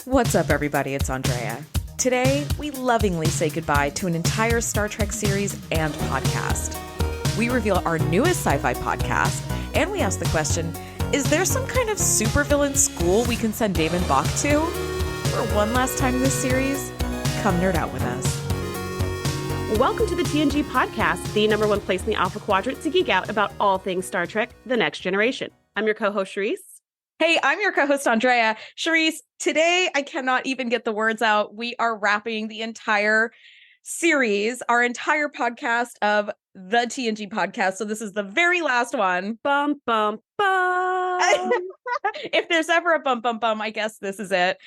What's up, everybody? It's Andrea. Today, we lovingly say goodbye to an entire Star Trek series and podcast. We reveal our newest sci-fi podcast, and we ask the question, is there some kind of supervillain school we can send Daimon Bok to? For one last time in this series, come nerd out with us. Welcome to the TNG Podcast, the number one place in the Alpha Quadrant to geek out about all things Star Trek: The Next Generation. I'm your co-host, Shereese. Hey, I'm your co-host, Andrea. Shereese, today I cannot even get the words out. We are wrapping the entire series, our entire podcast of the TNG Podcast. So this is the very last one. Bum, bum, bum. If there's ever a bum, bum, bum, I guess this is it.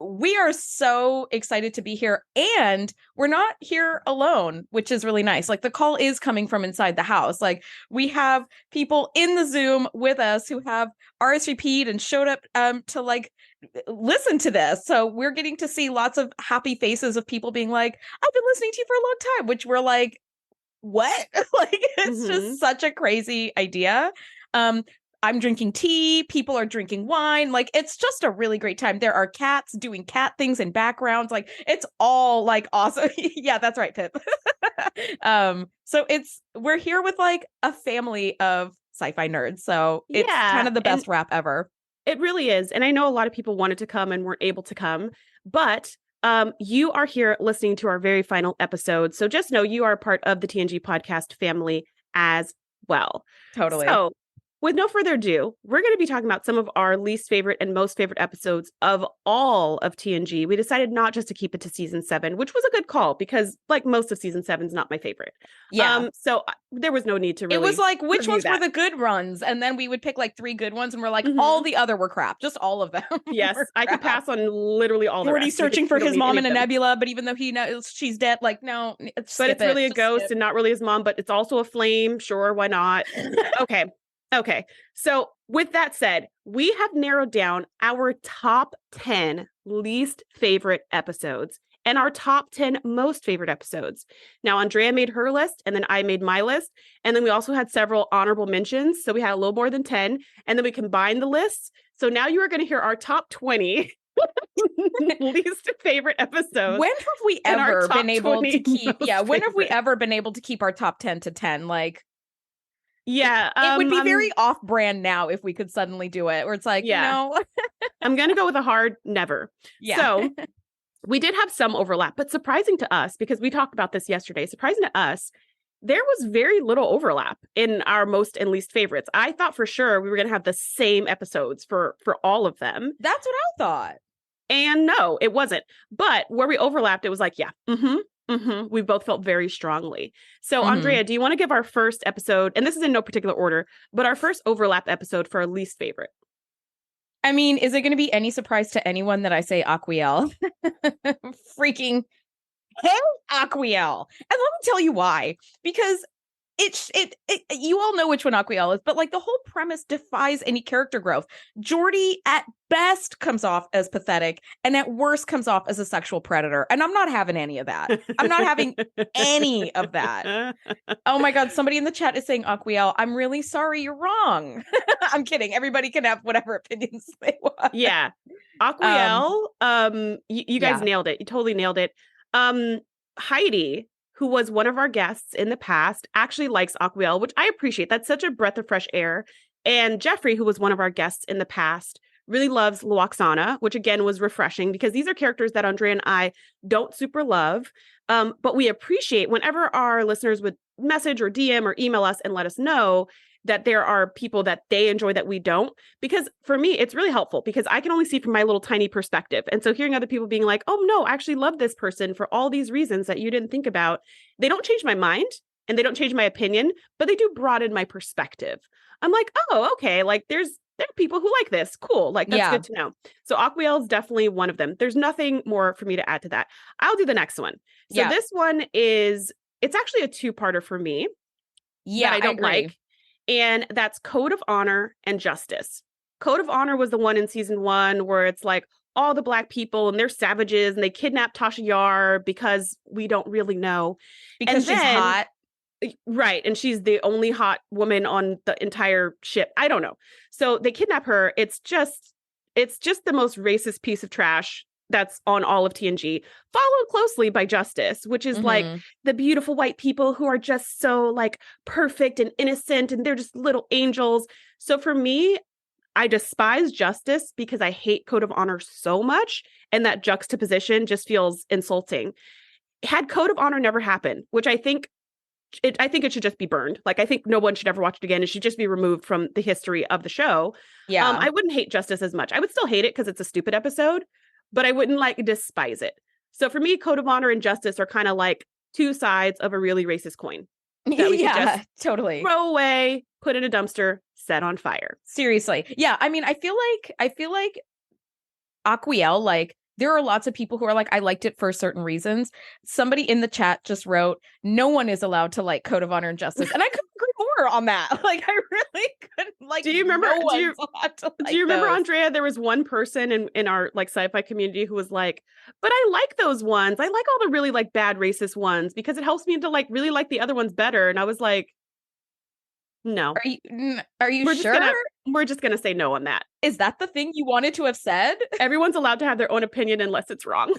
We are so excited to be here, and we're not here alone, which is really nice. Like, the call is coming from inside the house. Like, we have people in the Zoom with us who have RSVP'd and showed up to like listen to this. So we're getting to see lots of happy faces of people being like, I've been listening to you for a long time, which we're like, what? Like, it's just such a crazy idea. I'm drinking tea. People are drinking wine. Like, it's just a really great time. There are cats doing cat things in backgrounds. Like, it's all like awesome. Yeah, that's right, Pip. So we're here with like a family of sci-fi nerds. So it's kind of the best wrap ever. It really is. And I know a lot of people wanted to come and weren't able to come, but you are here listening to our very final episode. So just know you are part of the TNG Podcast family as well. Totally. So with no further ado, we're going to be talking about some of our least favorite and most favorite episodes of all of TNG. We decided not just to keep it to season 7, which was a good call because, like, most of season 7 is not my favorite. Yeah. So there was no need to really. It was like, which ones were the good runs? And then we would pick like 3 good ones, and we're like, all the other were crap. Just all of them. Yes, I could pass on literally all the rest. Already searching for his mom in a nebula, but even though he knows she's dead, like, no. But it's really a ghost and not really his mom, but it's also a flame. Sure, why not? Okay. So with that said, we have narrowed down our top 10 least favorite episodes and our top 10 most favorite episodes. Now, Andrea made her list, and then I made my list. And then we also had several honorable mentions. So we had a little more than 10, and then we combined the lists. So now you are going to hear our top 20 least favorite episodes. When have we ever been able to keep? Yeah, when have we ever been able to keep our top 10 to 10? Like, yeah, it would be very off-brand now if we could suddenly do it, where it's like, no. I'm going to go with a hard never. Yeah. So we did have some overlap, but surprising to us, because we talked about this yesterday, surprising to us, there was very little overlap in our most and least favorites. I thought for sure we were going to have the same episodes for all of them. That's what I thought. And no, it wasn't. But where we overlapped, it was like, we both felt very strongly. So, Andrea, do you want to give our first episode, and this is in no particular order, but our first overlap episode for our least favorite? I mean, is it going to be any surprise to anyone that I say Aquiel? Freaking hell, Aquiel. And let me tell you why. Because it you all know which one Aquiel is, but like the whole premise defies any character growth. Geordi at best comes off as pathetic, and at worst comes off as a sexual predator. And I'm not having any of that. I'm not having any of that. Oh my God, somebody in the chat is saying Aquiel. I'm really sorry, you're wrong. I'm kidding. Everybody can have whatever opinions they want. Yeah. Aquiel, you guys nailed it. You totally nailed it. Heidi, who was one of our guests in the past, actually likes Aquiel, which I appreciate. That's such a breath of fresh air. And Jeffrey, who was one of our guests in the past, really loves Lwaxana, which again was refreshing because these are characters that Andrea and I don't super love. But we appreciate whenever our listeners would message or DM or email us and let us know that there are people that they enjoy that we don't. Because for me, it's really helpful because I can only see from my little tiny perspective. And so hearing other people being like, oh, no, I actually love this person for all these reasons that you didn't think about. They don't change my mind and they don't change my opinion, but they do broaden my perspective. I'm like, oh, okay. Like there are people who like this. Cool. Like that's good to know. So Aquiel is definitely one of them. There's nothing more for me to add to that. I'll do the next one. So this one it's actually a 2-parter for me. Yeah, that I don't like. And that's Code of Honor and Justice. Code of Honor was the one in season 1 where it's like all the Black people and they're savages and they kidnap Tasha Yar because we don't really know. Because she's hot. Right. And she's the only hot woman on the entire ship. I don't know. So they kidnap her. It's It's just the most racist piece of trash that's on all of TNG, followed closely by Justice, which is like the beautiful white people who are just so like perfect and innocent, and they're just little angels. So for me, I despise Justice because I hate Code of Honor so much, and that juxtaposition just feels insulting. Had Code of Honor never happened, which I think it should just be burned. Like, I think no one should ever watch it again. It should just be removed from the history of the show. Yeah. I wouldn't hate Justice as much. I would still hate it because it's a stupid episode, but I wouldn't like despise it. So for me, Code of Honor and Justice are kind of like two sides of a really racist coin that we could just totally throw away, put in a dumpster, set on fire. Seriously. Yeah. I mean, I feel like Aquiel, like, there are lots of people who are like, I liked it for certain reasons. Somebody in the chat just wrote, no one is allowed to like Code of Honor and Justice. And I couldn't agree more on that. Like, I really couldn't like. Do you remember? Do you remember, Andrea? There was one person in our like sci-fi community who was like, but I like those ones. I like all the really like bad racist ones because it helps me to like really like the other ones better. And I was like, no. Are you sure? We're just gonna say no on that. Is that the thing you wanted to have said? Everyone's allowed to have their own opinion unless it's wrong.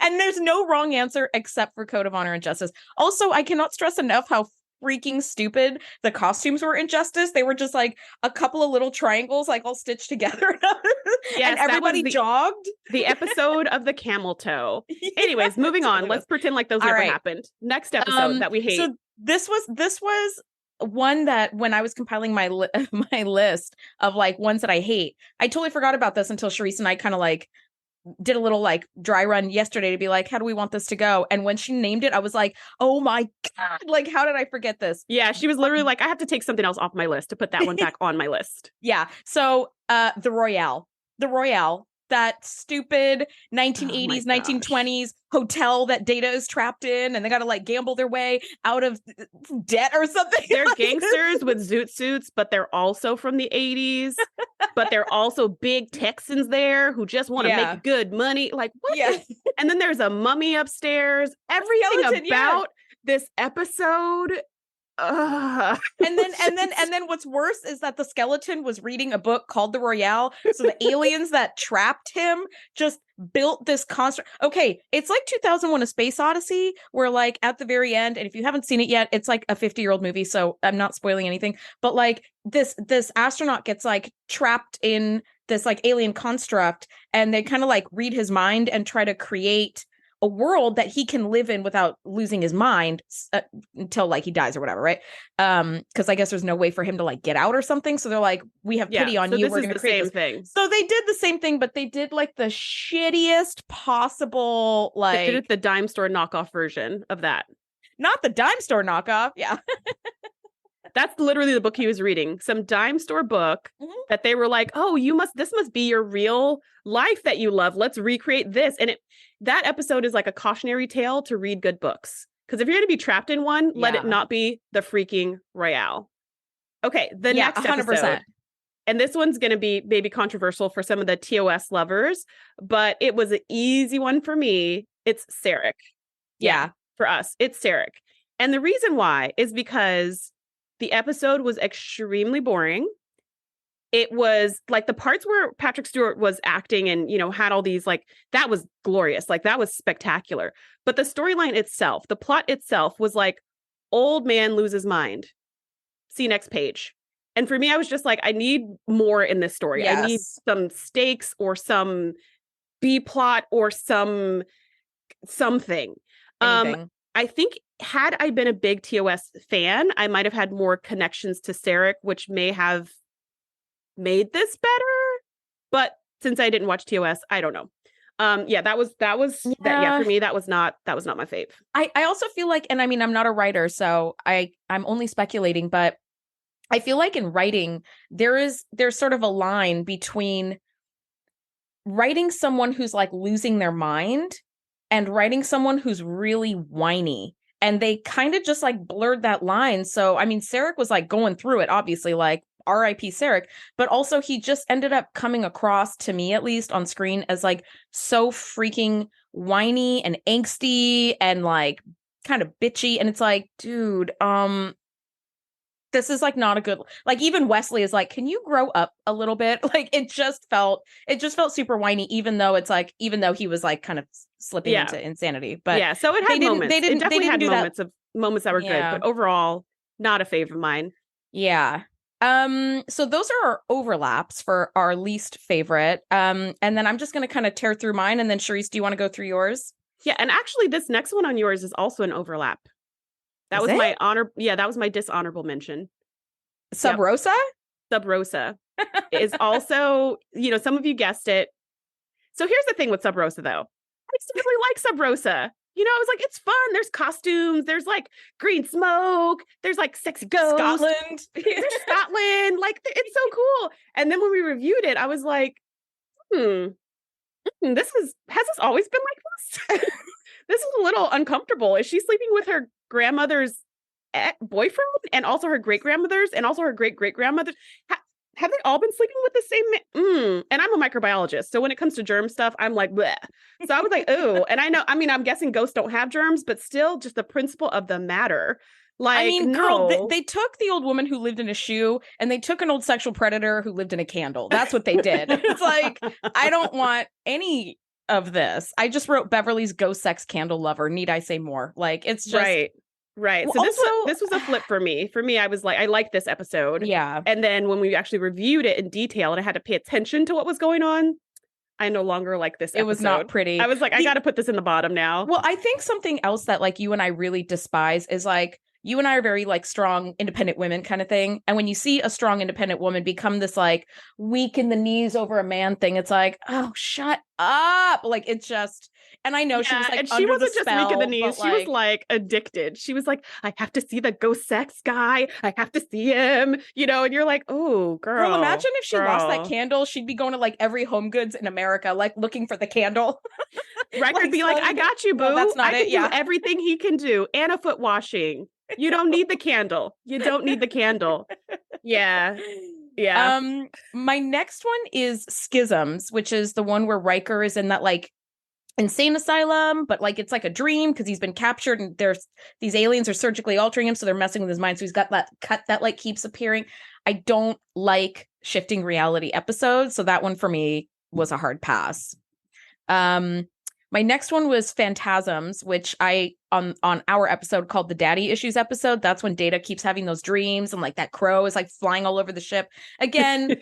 And there's no wrong answer except for Code of Honor and Justice. Also, I cannot stress enough how freaking stupid the costumes were in Justice. They were just like a couple of little triangles, like all stitched together. Yes, and everybody jogged. The episode of the camel toe. Anyways, moving on. Let's pretend like those never happened. Next episode that we hate. So this was one that when I was compiling my my list of like ones that I hate, I totally forgot about this until Shereese and I kind of like did a little like dry run yesterday to be like, how do we want this to go? And when she named it, I was like, oh my God, like, how did I forget this? Yeah, she was literally like, I have to take something else off my list to put that one back on my list. Yeah. So the Royale, that stupid 1980s, 1920s hotel that Data is trapped in, and they got to like gamble their way out of debt or something. They're gangsters with zoot suits, but they're also from the 80s, but they're also big Texans there who just want to make good money. Like, what? Yeah. And then there's a mummy upstairs. Everything about this episode. And then what's worse is that the skeleton was reading a book called The Royale. So the aliens that trapped him just built this construct. Okay, it's like 2001: A Space Odyssey, where like at the very end, and if you haven't seen it yet, it's like a 50-year-old movie, so I'm not spoiling anything. But like this astronaut gets like trapped in this like alien construct, and they kind of like read his mind and try to create a world that he can live in without losing his mind until like he dies or whatever, right? Because I guess there's no way for him to like get out or something. So they're like, we have pity on you. We're going to create the same thing. So they did the same thing, but they did like the shittiest possible. Like, they did it the dime store knockoff version of that. Not the dime store knockoff. Yeah. That's literally the book he was reading. Some dime store book that they were like, oh, this must be your real life that you love. Let's recreate this. And that episode is like a cautionary tale to read good books. Because if you're going to be trapped in one, let it not be the freaking Royale. Okay, the next 100%. Episode. And this one's going to be maybe controversial for some of the TOS lovers, but it was an easy one for me. It's Sarek. Yeah. For us, it's Sarek. And the reason why is because the episode was extremely boring. It was like the parts where Patrick Stewart was acting and, had all these like, that was glorious. Like that was spectacular. But the storyline itself, the plot itself was like, old man loses mind. See next page. And for me, I was just like, I need more in this story. Yes. I need some stakes or some B plot or something. I think had I been a big TOS fan, I might have had more connections to Sarek, which may have made this better. But since I didn't watch TOS, I don't know. That was for me, that was not my fave. I also feel like, and I mean, I'm not a writer, so I'm only speculating, but I feel like in writing, there's sort of a line between writing someone who's like losing their mind and writing someone who's really whiny. And they kind of just like blurred that line. So, I mean, Sarek was like going through it, obviously, like R.I.P. Sarek, but also he just ended up coming across, to me at least on screen, as like so freaking whiny and angsty and like kind of bitchy. And it's like, dude, this is like not a good, like even Wesley is like, can you grow up a little bit? Like it just felt super whiny, even though he was like kind of slipping into insanity. But yeah, so it had moments. It definitely had moments that were good, but overall, not a fave of mine. Yeah. So those are our overlaps for our least favorite. And then I'm just gonna kind of tear through mine, and then Shereese, do you want to go through yours? Yeah, and actually this next one on yours is also an overlap. That was my honor. Yeah, that was my dishonorable mention. Sub Rosa? Sub Rosa is also, some of you guessed it. So here's the thing with Sub Rosa, though. I just really like Sub Rosa. I was like, it's fun. There's costumes. There's like green smoke. There's like sexy ghosts. Scotland. There's Scotland. Like, it's so cool. And then when we reviewed it, I was like, has this always been like this? This is a little uncomfortable. Is she sleeping with her grandmother's boyfriend and also her great-grandmother's and also her great-great-grandmother? Have they all been sleeping with the same man? And I'm a microbiologist, so when it comes to germ stuff, I'm like, bleh. So I was like, oh. And I'm guessing ghosts don't have germs, but still just the principle of the matter. Like, girl, they took the old woman who lived in a shoe and they took an old sexual predator who lived in a candle. That's what they did. It's like, I don't want any of this. I just wrote Beverly's ghost sex candle lover. Need I say more? Like, it's just right. So this was a flip for me. For me, I was like, I liked this episode. Yeah. And then when we actually reviewed it in detail and I had to pay attention to what was going on, I no longer like this episode. It was not pretty. I was like, I got to put this in the bottom now. Well, I think something else that like you and I really despise is like, you and I are very like strong, independent women kind of thing. And when you see a strong, independent woman become this like weak in the knees over a man thing, it's like, oh, shut up. Like, it's just, and I know she was like, and she wasn't just weak in the knees. She was like addicted. She was like, I have to see the ghost sex guy. I have to see him, and you're like, oh, girl. Imagine if she lost that candle, she'd be going to like every Home Goods in America, like looking for the candle. Record like, be like, I got you, boo. Well, that's not it. Yeah. Everything he can do and a foot washing. You don't need the candle. You don't need the candle. Yeah. Yeah. My next one is Schisms, which is the one where Riker is in that like insane asylum, but like it's like a dream because he's been captured and these aliens are surgically altering him, so they're messing with his mind. So he's got that cut that like keeps appearing. I don't like shifting reality episodes, so that one for me was a hard pass. My next one was Phantasms, which I, on our episode called the Daddy Issues episode, that's when Data keeps having those dreams and like that crow is like flying all over the ship. Again,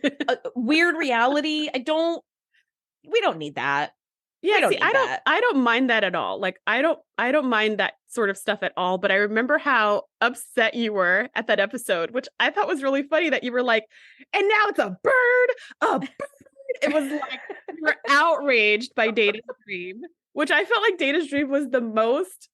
weird reality. We don't need that. Yeah, I don't mind that at all. Like, I don't mind that sort of stuff at all. But I remember how upset you were at that episode, which I thought was really funny that you were like, and now it's a bird. It was like you were outraged by Data's dream, which I felt like Data's dream was the most,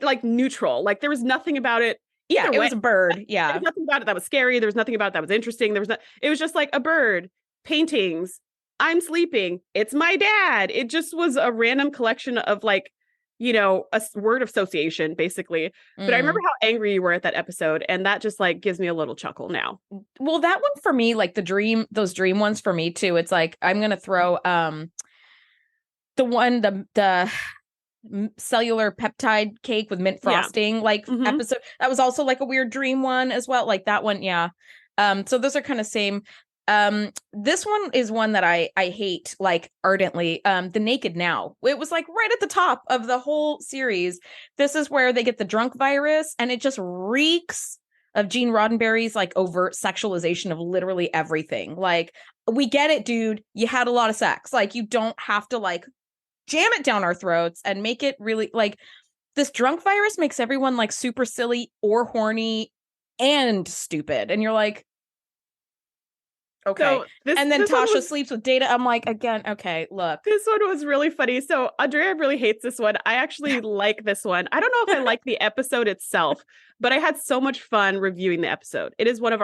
like neutral. Like there was nothing about it. Either way. It was a bird. Yeah. There was nothing about it that was scary. There was nothing about it that was interesting. It was just like a bird, paintings. I'm sleeping. It's my dad. It just was a random collection of like, a word association, basically. But I remember how angry you were at that episode, and that just like gives me a little chuckle now. Well, that one for me, like those dream ones for me too. It's like I'm gonna throw the cellular peptide cake with mint frosting episode. That was also like a weird dream one as well. Like that one, yeah. So those are kind of same. This one is one that I hate like ardently. The Naked Now. It was like right at the top of the whole series. This is where they get the drunk virus, and it just reeks of Gene Roddenberry's like overt sexualization of literally everything. Like, we get it, dude. You had a lot of sex. Like, you don't have to like jam it down our throats and make it really like this drunk virus makes everyone like super silly or horny and stupid. And you're like, okay. So and then Tasha sleeps with Data. I'm like, again, okay, look. This one was really funny. So Andrea really hates this one. I actually like this one. I don't know if I like the episode itself, but I had so much fun reviewing the episode. It is one of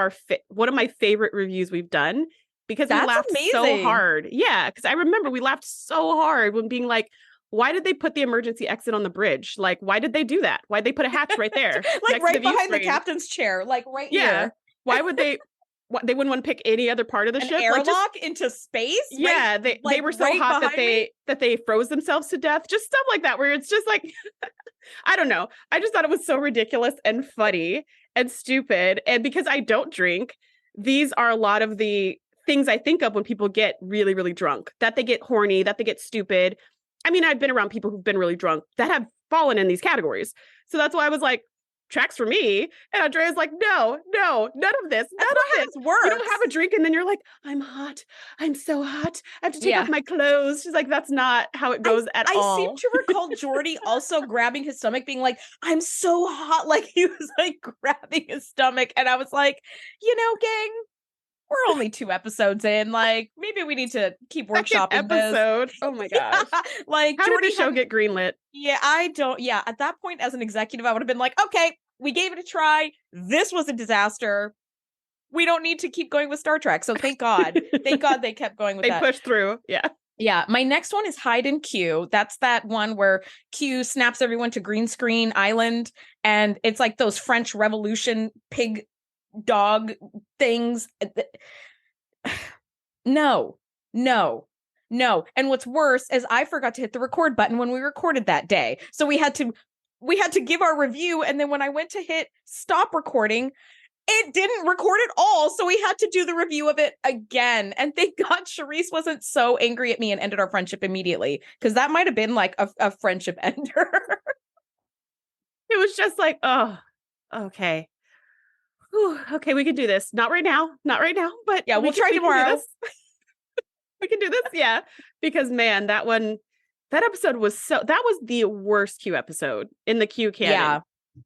my favorite reviews we've done because we laughed so hard. Yeah, because I remember we laughed so hard when being like, why did they put the emergency exit on the bridge? Like, why did they do that? Why'd they put a hatch right there? Like right behind the captain's chair, like right here. Why would they... They wouldn't want to pick any other part of the ship. Airlock into space? Yeah, right? they were so hot that they froze themselves to death. Just stuff like that, where it's just like, I don't know. I just thought it was so ridiculous and funny. and stupid. And because I don't drink, these are a lot of the things I think of when people get really, really drunk, that they get horny, that they get stupid. I mean, I've been around people who've been really drunk that have fallen in these categories. So that's why I was like, tracks for me. And Andrea's like, no, none of this. None of this works. You don't have a drink and then you're like, I'm hot. I'm so hot. I have to take off my clothes. She's like, that's not how it goes at all. I seem to recall Jordy also grabbing his stomach, being like, I'm so hot. Like he was like grabbing his stomach. And I was like, gang, we're only 2 episodes in. Like, maybe we need to keep workshopping episode. This. Oh my gosh. Like, how did the show get greenlit? Yeah, at that point, as an executive, I would have been like, okay, we gave it a try. This was a disaster. We don't need to keep going with Star Trek. So thank God. Thank God they kept going with that. They pushed through. Yeah. Yeah. My next one is Hide and Q. That's that one where Q snaps everyone to Green Screen Island. And it's like those French Revolution pig dog things. No. And what's worse is I forgot to hit the record button when we recorded that day. So we had to give our review. And then when I went to hit stop recording, it didn't record at all. So we had to do the review of it again. And thank God Shereese wasn't so angry at me and ended our friendship immediately. Because that might have been like a friendship ender. It was just like, oh, okay. Whew, okay, we can do this. Not right now. But yeah, we'll try tomorrow. We can do this. Yeah. Because man, that episode was that was the worst Q episode in the Q canon. Yeah.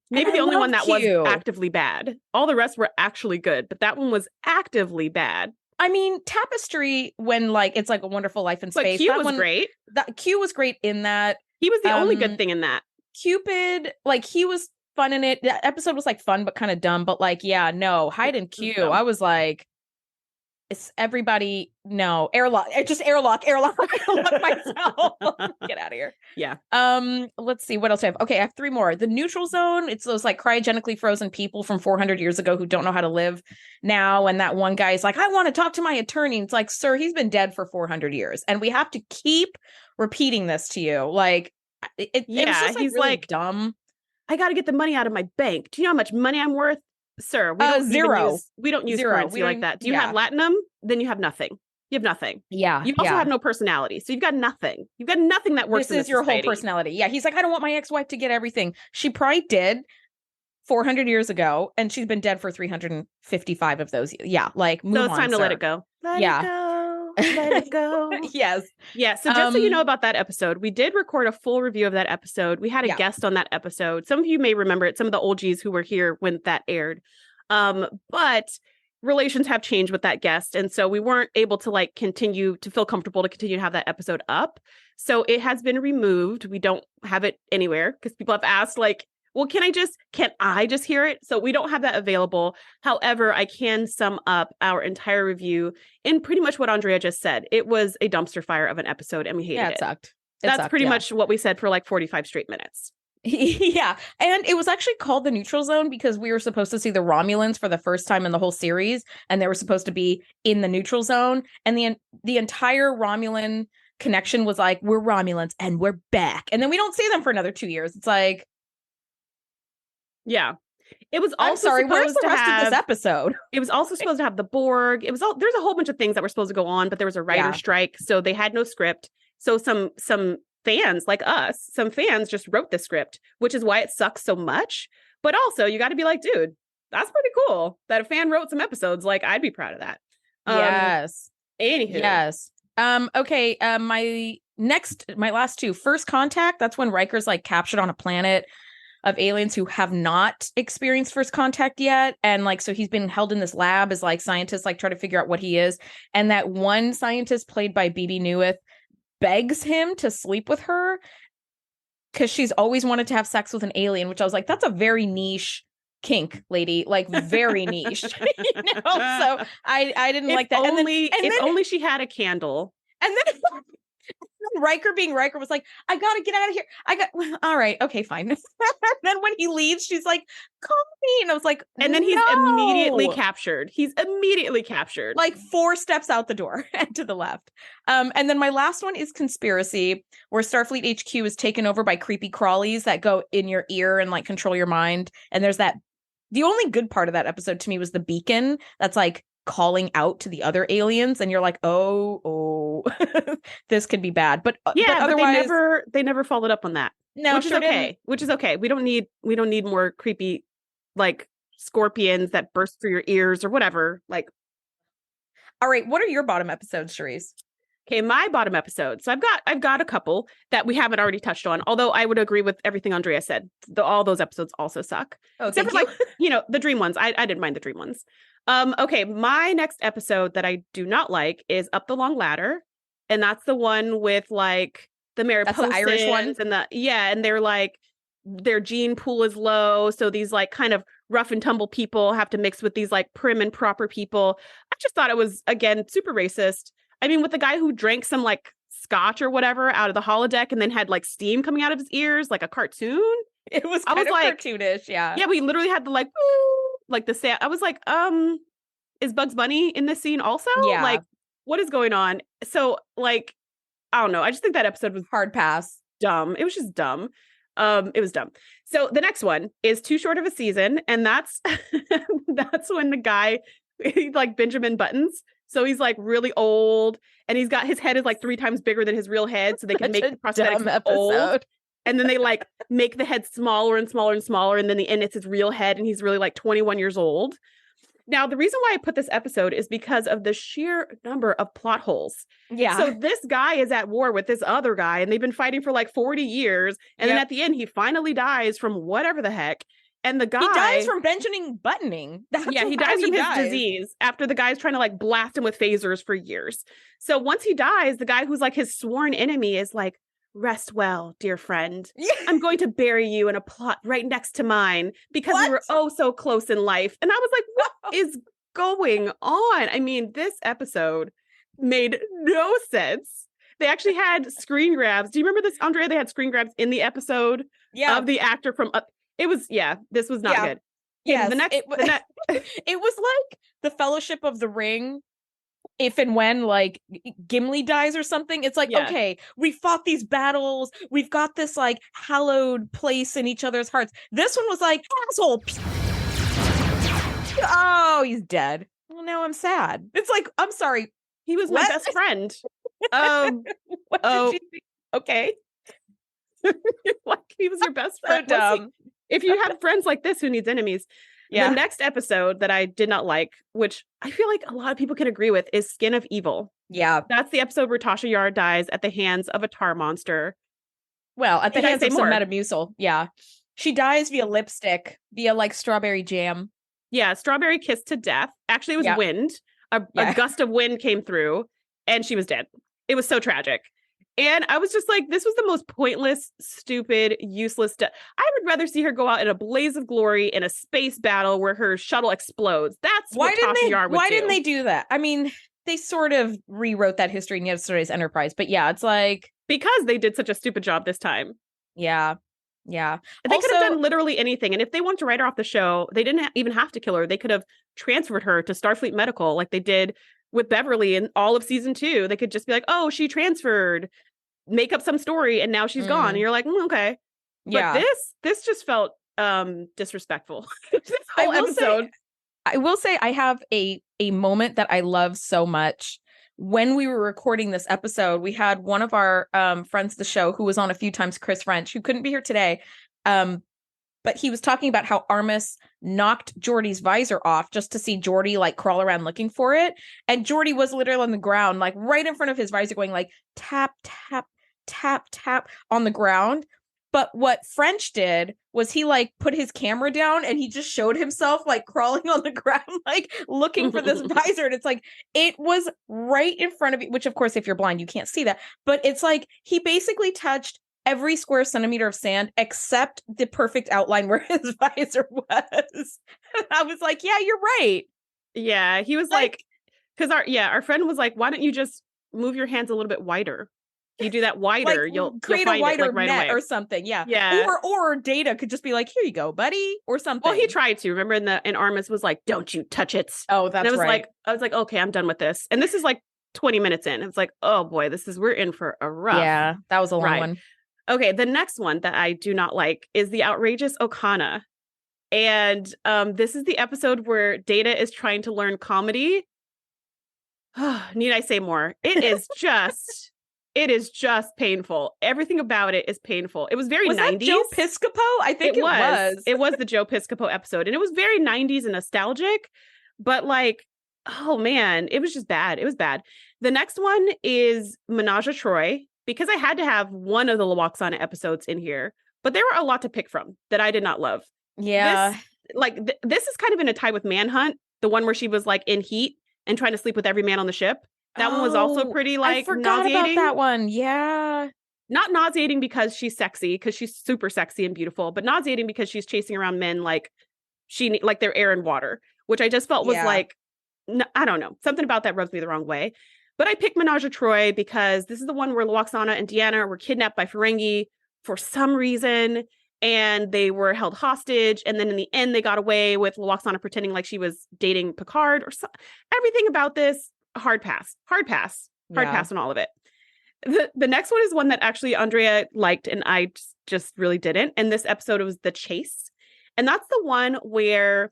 Maybe the only one that was actively bad. All the rest were actually good, but that one was actively bad. I mean, Tapestry, when like it's like A Wonderful Life in Space. But Q was great. Q was great in that. He was the only good thing in that. Cupid, like he was fun in it. That episode was like fun, but kind of dumb. But like, yeah, no, Hide and Q. I was like, it's everybody. No, airlock. Just airlock myself. Get out of here. Yeah. Let's see what else I have. Okay, I have 3 more. The Neutral Zone. It's those like cryogenically frozen people from 400 years ago who don't know how to live now. And that one guy is like, I want to talk to my attorney. It's like, sir, he's been dead for 400 years, and we have to keep repeating this to you. Like, it was just like, he's really like dumb. I got to get the money out of my bank. Do you know how much money I'm worth? Sir, we don't zero. We don't use currency like that. Do you have Latinum? Then you have nothing. You have nothing. Yeah. You also have no personality. So you've got nothing. You've got nothing that works. This is your whole personality. Yeah. He's like, I don't want my ex-wife to get everything. She probably did 400 years ago, and she's been dead for 355 of those. Yeah. Like, move on, so it's time to let it go. Let it go. Yes. Yeah. So just so you know about that episode, we did record a full review of that episode. We had a guest on that episode. Some of you may remember it. Some of the OGs who were here when that aired. But relations have changed with that guest. And so we weren't able to like continue to feel comfortable to continue to have that episode up. So it has been removed. We don't have it anywhere because people have asked like, well, can I just hear it? So we don't have that available. However, I can sum up our entire review in pretty much what Andrea just said. It was a dumpster fire of an episode and we hated it. It sucked. That's pretty much what we said for like 45 straight minutes. Yeah. And it was actually called the Neutral Zone because we were supposed to see the Romulans for the first time in the whole series. And they were supposed to be in the Neutral Zone. And the entire Romulan connection was like, we're Romulans and we're back. And then we don't see them for another 2 years. It's like, yeah. It was also where's the rest of this episode? It was also supposed to have the Borg. There's a whole bunch of things that were supposed to go on, but there was a writer strike, so they had no script. So some fans like us, some fans just wrote the script, which is why it sucks so much. But also, you got to be like, dude, that's pretty cool that a fan wrote some episodes. Like, I'd be proud of that. Yes. Anywho. Yes. Okay. My last 2. First Contact. That's when Riker's like captured on a planet of aliens who have not experienced first contact yet. And like, so he's been held in this lab as like scientists like try to figure out what he is. And that one scientist played by BB Newith begs him to sleep with her because she's always wanted to have sex with an alien, which I was like, that's a very niche kink, lady, like very niche. So I didn't like that. If only she had a candle. And then Riker being Riker was like, I gotta get out of here. All right, okay, fine. And then when he leaves, she's like, call me. And I was like, and then he's immediately captured. Like 4 steps out the door and to the left. And then my last one is Conspiracy, where Starfleet HQ is taken over by creepy crawlies that go in your ear and like control your mind. And there's that The only good part of that episode to me was the beacon that's like calling out to the other aliens, and you're like, oh, this could be bad. But otherwise, they never followed up on that. No, which is okay. Which is okay. We don't need more creepy like scorpions that burst through your ears or whatever. Like, all right, what are your bottom episodes, Shereese? Okay, my bottom episode. So I've got a couple that we haven't already touched on. Although I would agree with everything Andrea said. All those episodes also suck. Oh, except for like, the dream ones. I didn't mind the dream ones. Okay, my next episode that I do not like is Up the Long Ladder, and that's the one with like the Mariposas, that's the Irish ones, and and they're like their gene pool is low, so these like kind of rough and tumble people have to mix with these like prim and proper people. I just thought it was again super racist. I mean, with the guy who drank some like scotch or whatever out of the holodeck and then had like steam coming out of his ears, like a cartoon. It was kind of like, cartoonish, yeah. Yeah, we literally had the like, like the sound. I was like, is Bugs Bunny in this scene also? Yeah. Like, what is going on? So like, I don't know. I just think that episode was hard pass. Dumb. It was just dumb. It was dumb. So the next one is Too Short of a Season, and that's that's when the guy like Benjamin Buttons. So he's like really old, and he's got his head is like 3 times bigger than his real head, so they can make the prosthetics old. And then they like make the head smaller and smaller and smaller, and then the end it's his real head, and he's really like 21 years old. Now, the reason why I put this episode is because of the sheer number of plot holes. Yeah. So this guy is at war with this other guy, and they've been fighting for like 40 years. And then at the end, he finally dies from whatever the heck. And the guy... He dies from Benjamin buttoning. He dies from his disease after the guy's trying to like blast him with phasers for years. So once he dies, the guy who's like his sworn enemy is like, rest well, dear friend. I'm going to bury you in a plot right next to mine because we were oh so close in life. And I was like, what is going on? I mean, this episode made no sense. They actually had screen grabs. Do you remember this, Andrea? They had screen grabs in the episode of the actor from It was, this was not good. Yeah, it was like the Fellowship of the Ring. If and when like Gimli dies or something, it's like, okay, we fought these battles. We've got this like hallowed place in each other's hearts. This one was like, asshole. Oh, he's dead. Well, now I'm sad. It's like, I'm sorry. He was my best friend. What did you think? Okay. Like he was your best friend. So dumb. If you have friends like this, who needs enemies? The next episode that I did not like, which I feel like a lot of people can agree with, is Skin of Evil. Yeah. That's the episode where Tasha Yar dies at the hands of a tar monster. Well, at the hands of some Metamucil. Yeah. She dies via lipstick, via like strawberry jam. Yeah, strawberry kiss to death. Actually, it was wind. A gust of wind came through and she was dead. It was so tragic. And I was just like, this was the most pointless, stupid, useless stuff. I would rather see her go out in a blaze of glory in a space battle where her shuttle explodes. That's what Tasha Yar would do. Why didn't they do that? I mean, they sort of rewrote that history in yesterday's Enterprise. But yeah, it's like... Because they did such a stupid job this time. Yeah. Yeah. They could have done literally anything. And if they wanted to write her off the show, they didn't even have to kill her. They could have transferred her to Starfleet Medical like they did with Beverly in all of season 2. They could just be like, oh, she transferred, make up some story, and now she's gone. And you're like, okay. But this just felt disrespectful. This whole episode. I will say I have a moment that I love so much. When we were recording this episode, we had one of our friends of the show who was on a few times, Chris French, who couldn't be here today. But he was talking about how Armis knocked Geordi's visor off just to see Geordi like crawl around looking for it. And Geordi was literally on the ground, like right in front of his visor going like tap, tap, tap, tap on the ground. But what French did was he like put his camera down and he just showed himself like crawling on the ground, like looking for this visor. And it's like, it was right in front of you, which of course, if you're blind, you can't see that. But it's like, he basically touched every square centimeter of sand except the perfect outline where his visor was. I was like, yeah, you're right. Yeah, he was like, because our friend was like, why don't you just move your hands a little bit wider? If you do that wider, like, you'll create find a wider it, like, right net away. or something. Yeah. Yeah. Or Data could just be like, here you go, buddy, or something. Well, he tried to. Remember, and Armis was like, don't you touch it. Oh, that's right. I was like, okay, I'm done with this. And this is like 20 minutes in. It's like, oh boy, we're in for a rough. Yeah, that was a long one. Okay, the next one that I do not like is the outrageous Okana. And this is the episode where Data is trying to learn comedy. Need I say more? It is just painful. Everything about it is painful. It was very 90s. That Joe Piscopo? I think it was. It was the Joe Piscopo episode. And it was very 90s and nostalgic. But like, oh man, it was just bad. It was bad. The next one is Menage a Troy, because I had to have one of the Lwaxana episodes in here. But there were a lot to pick from that I did not love. Yeah. This is kind of in a tie with Manhunt, the one where she was like in heat and trying to sleep with every man on the ship. That one was also pretty like I forgot nauseating. About that one. Yeah. Not nauseating because she's sexy, because she's super sexy and beautiful, but nauseating because she's chasing around men like they're air and water, which I just felt was like, I don't know. Something about that rubs me the wrong way. But I picked Menage a Troy because this is the one where Lwaxana and Deanna were kidnapped by Ferengi for some reason, and they were held hostage. And then in the end, they got away with Lwaxana pretending like she was dating Picard or so. Everything about this, hard pass on all of it. The next one is one that actually Andrea liked and I just really didn't. And this episode was The Chase. And that's the one where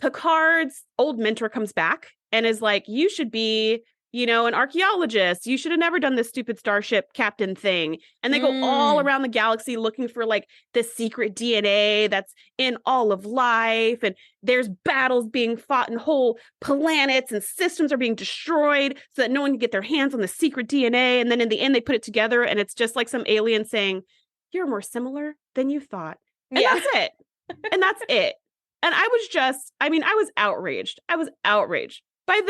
Picard's old mentor comes back and is like, you should be, an archaeologist. You should have never done this stupid starship captain thing. And they go all around the galaxy looking for like the secret DNA that's in all of life. And there's battles being fought and whole planets and systems are being destroyed so that no one can get their hands on the secret DNA. And then in the end, they put it together and it's just like some alien saying, you're more similar than you thought. And that's it. And that's it. And I was outraged. I was outraged by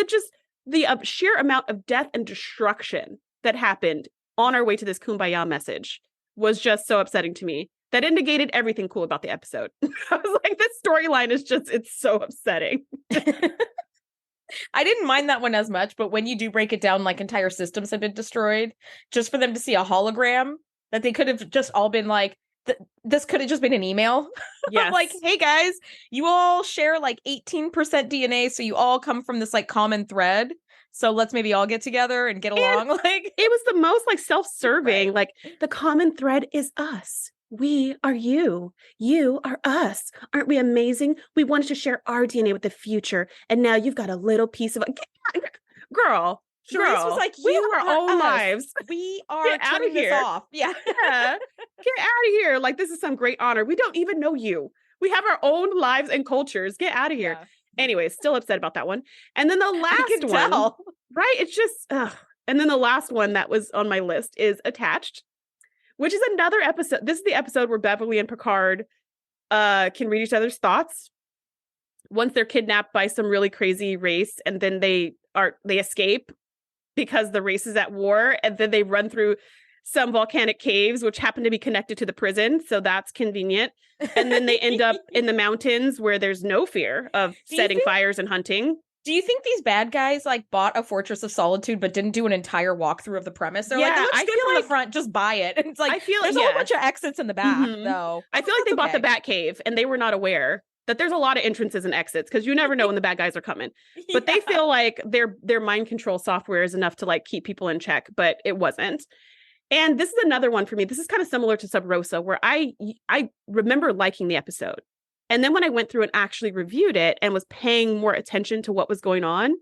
the sheer amount of death and destruction that happened on our way to this Kumbaya message was just so upsetting to me that it negated everything cool about the episode. I was like, this storyline is it's so upsetting. I didn't mind that one as much, but when you do break it down, like entire systems have been destroyed, just for them to see a hologram that they could have just all been like, this could have just been an email. Yes. Like, hey guys, you all share like 18% DNA, so you all come from this like common thread. So let's maybe all get together and get along. Like, it was the most like self-serving. Right. Like, the common thread is us. We are you. You are us. Aren't we amazing? We wanted to share our DNA with the future, and now you've got a little piece of it. Girl. Shereese was like, we have our own lives. We are turning this off. Yeah. Get out of here. Like, this is some great honor. We don't even know you. We have our own lives and cultures. Get out of here. Yeah. Anyway, still upset about that one. And then the last one, right? It's just, and then the last one that was on my list is Attached, which is another episode. This is the episode where Beverly and Picard can read each other's thoughts once they're kidnapped by some really crazy race, and then they escape because the race is at war, and then they run through some volcanic caves, which happen to be connected to the prison. So that's convenient. And then they end up in the mountains where there's no fear of setting fires and hunting. Do you think these bad guys like bought a Fortress of Solitude but didn't do an entire walkthrough of the premise? They're like, it looks good from the front, just buy it. And it's like, there's a whole bunch of exits in the back, though. I feel like they bought the Batcave and they were not aware that there's a lot of entrances and exits because you never know when the bad guys are coming. But they feel like their mind control software is enough to like keep people in check, but it wasn't. And this is another one for me. This is kind of similar to Sub Rosa, where I remember liking the episode. And then when I went through and actually reviewed it and was paying more attention to what was going on,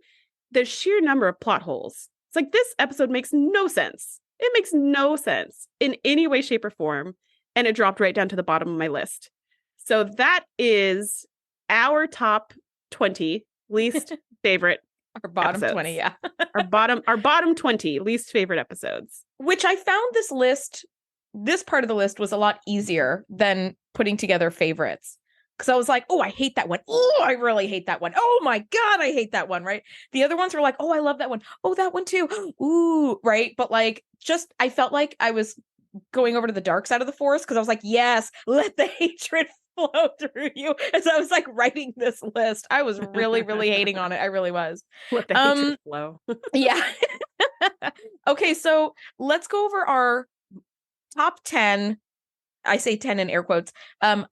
the sheer number of plot holes. It's like, this episode makes no sense. It makes no sense in any way, shape, or form. And it dropped right down to the bottom of my list. So that is our top 20 least favorite Our bottom episodes. 20, yeah. our bottom 20 least favorite episodes. Which I found this part of the list was a lot easier than putting together favorites. Because I was like, oh, I hate that one. Oh, I really hate that one. Oh my God, I hate that one, right? The other ones were like, oh, I love that one. Oh, that one too. Ooh, right? But like, I felt like I was going over to the dark side of the forest because I was like, yes, let the hatred flow through you. As I was like writing this list, I was really, really hating on it. I really was. Let the hatred flow. Yeah. Okay, so let's go over our top 10. I say 10 in air quotes.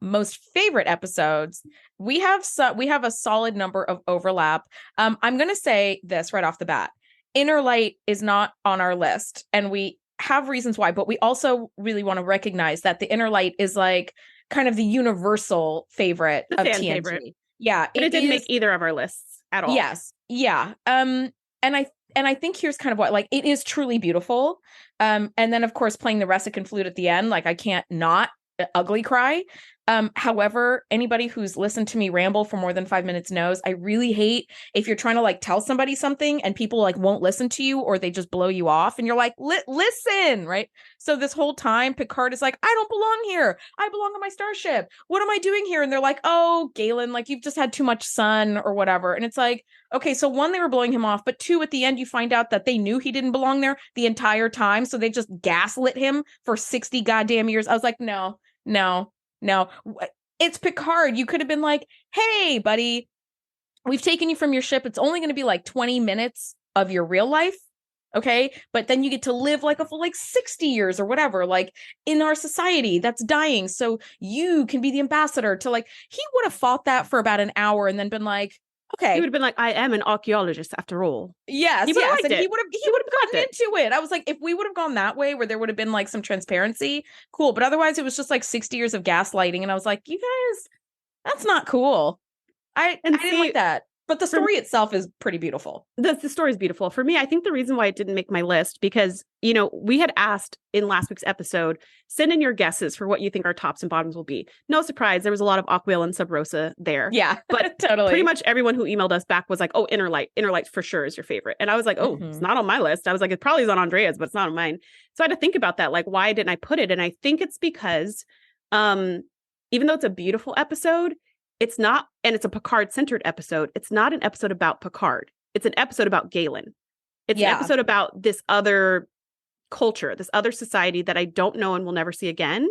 Most favorite episodes. We have a solid number of overlap. I'm going to say this right off the bat. Inner Light is not on our list, and we have reasons why, but we also really want to recognize that the Inner Light is like kind of the universal favorite the of fan TNG. favorite. Yeah, but it didn't make either of our lists at all. Yes, yeah. And I think here's kind of what, like, it is truly beautiful. And then of course playing the Resican flute at the end, like I can't not ugly cry. However, anybody who's listened to me ramble for more than 5 minutes knows I really hate if you're trying to like tell somebody something and people like won't listen to you, or they just blow you off and you're like, listen, right? So this whole time Picard is like, I don't belong here. I belong on my starship. What am I doing here? And they're like, oh, Galen, like you've just had too much sun or whatever. And it's like, okay, so one, they were blowing him off, but two, at the end, you find out that they knew he didn't belong there the entire time. So they just gaslit him for 60 goddamn years. I was like, no. It's Picard. You could have been like, hey, buddy, we've taken you from your ship. It's only going to be like 20 minutes of your real life. Okay. But then you get to live like a full like 60 years or whatever, like in our society that's dying. So you can be the ambassador to, like, he would have fought that for about an hour and then been like, okay. He would have been like, I am an archaeologist after all. Yes. And he would have gotten into it. I was like, if we would have gone that way where there would have been like some transparency, cool. But otherwise it was just like 60 years of gaslighting. And I was like, you guys, that's not cool. I didn't like that. But the story itself is pretty beautiful. The story is beautiful. For me, I think the reason why it didn't make my list, because, you know, we had asked in last week's episode, send in your guesses for what you think our tops and bottoms will be. No surprise, there was a lot of Aquil and Sub Rosa there. Yeah, but totally. Pretty much everyone who emailed us back was like, oh, Inner Light for sure is your favorite. And I was like, oh, It's not on my list. I was like, it probably is on Andrea's, but it's not on mine. So I had to think about that. Like, why didn't I put it? And I think it's because even though it's a beautiful episode, it's not, and it's a Picard-centered episode, it's not an episode about Picard. It's an episode about Galen. It's an episode about this other culture, this other society that I don't know and will never see again.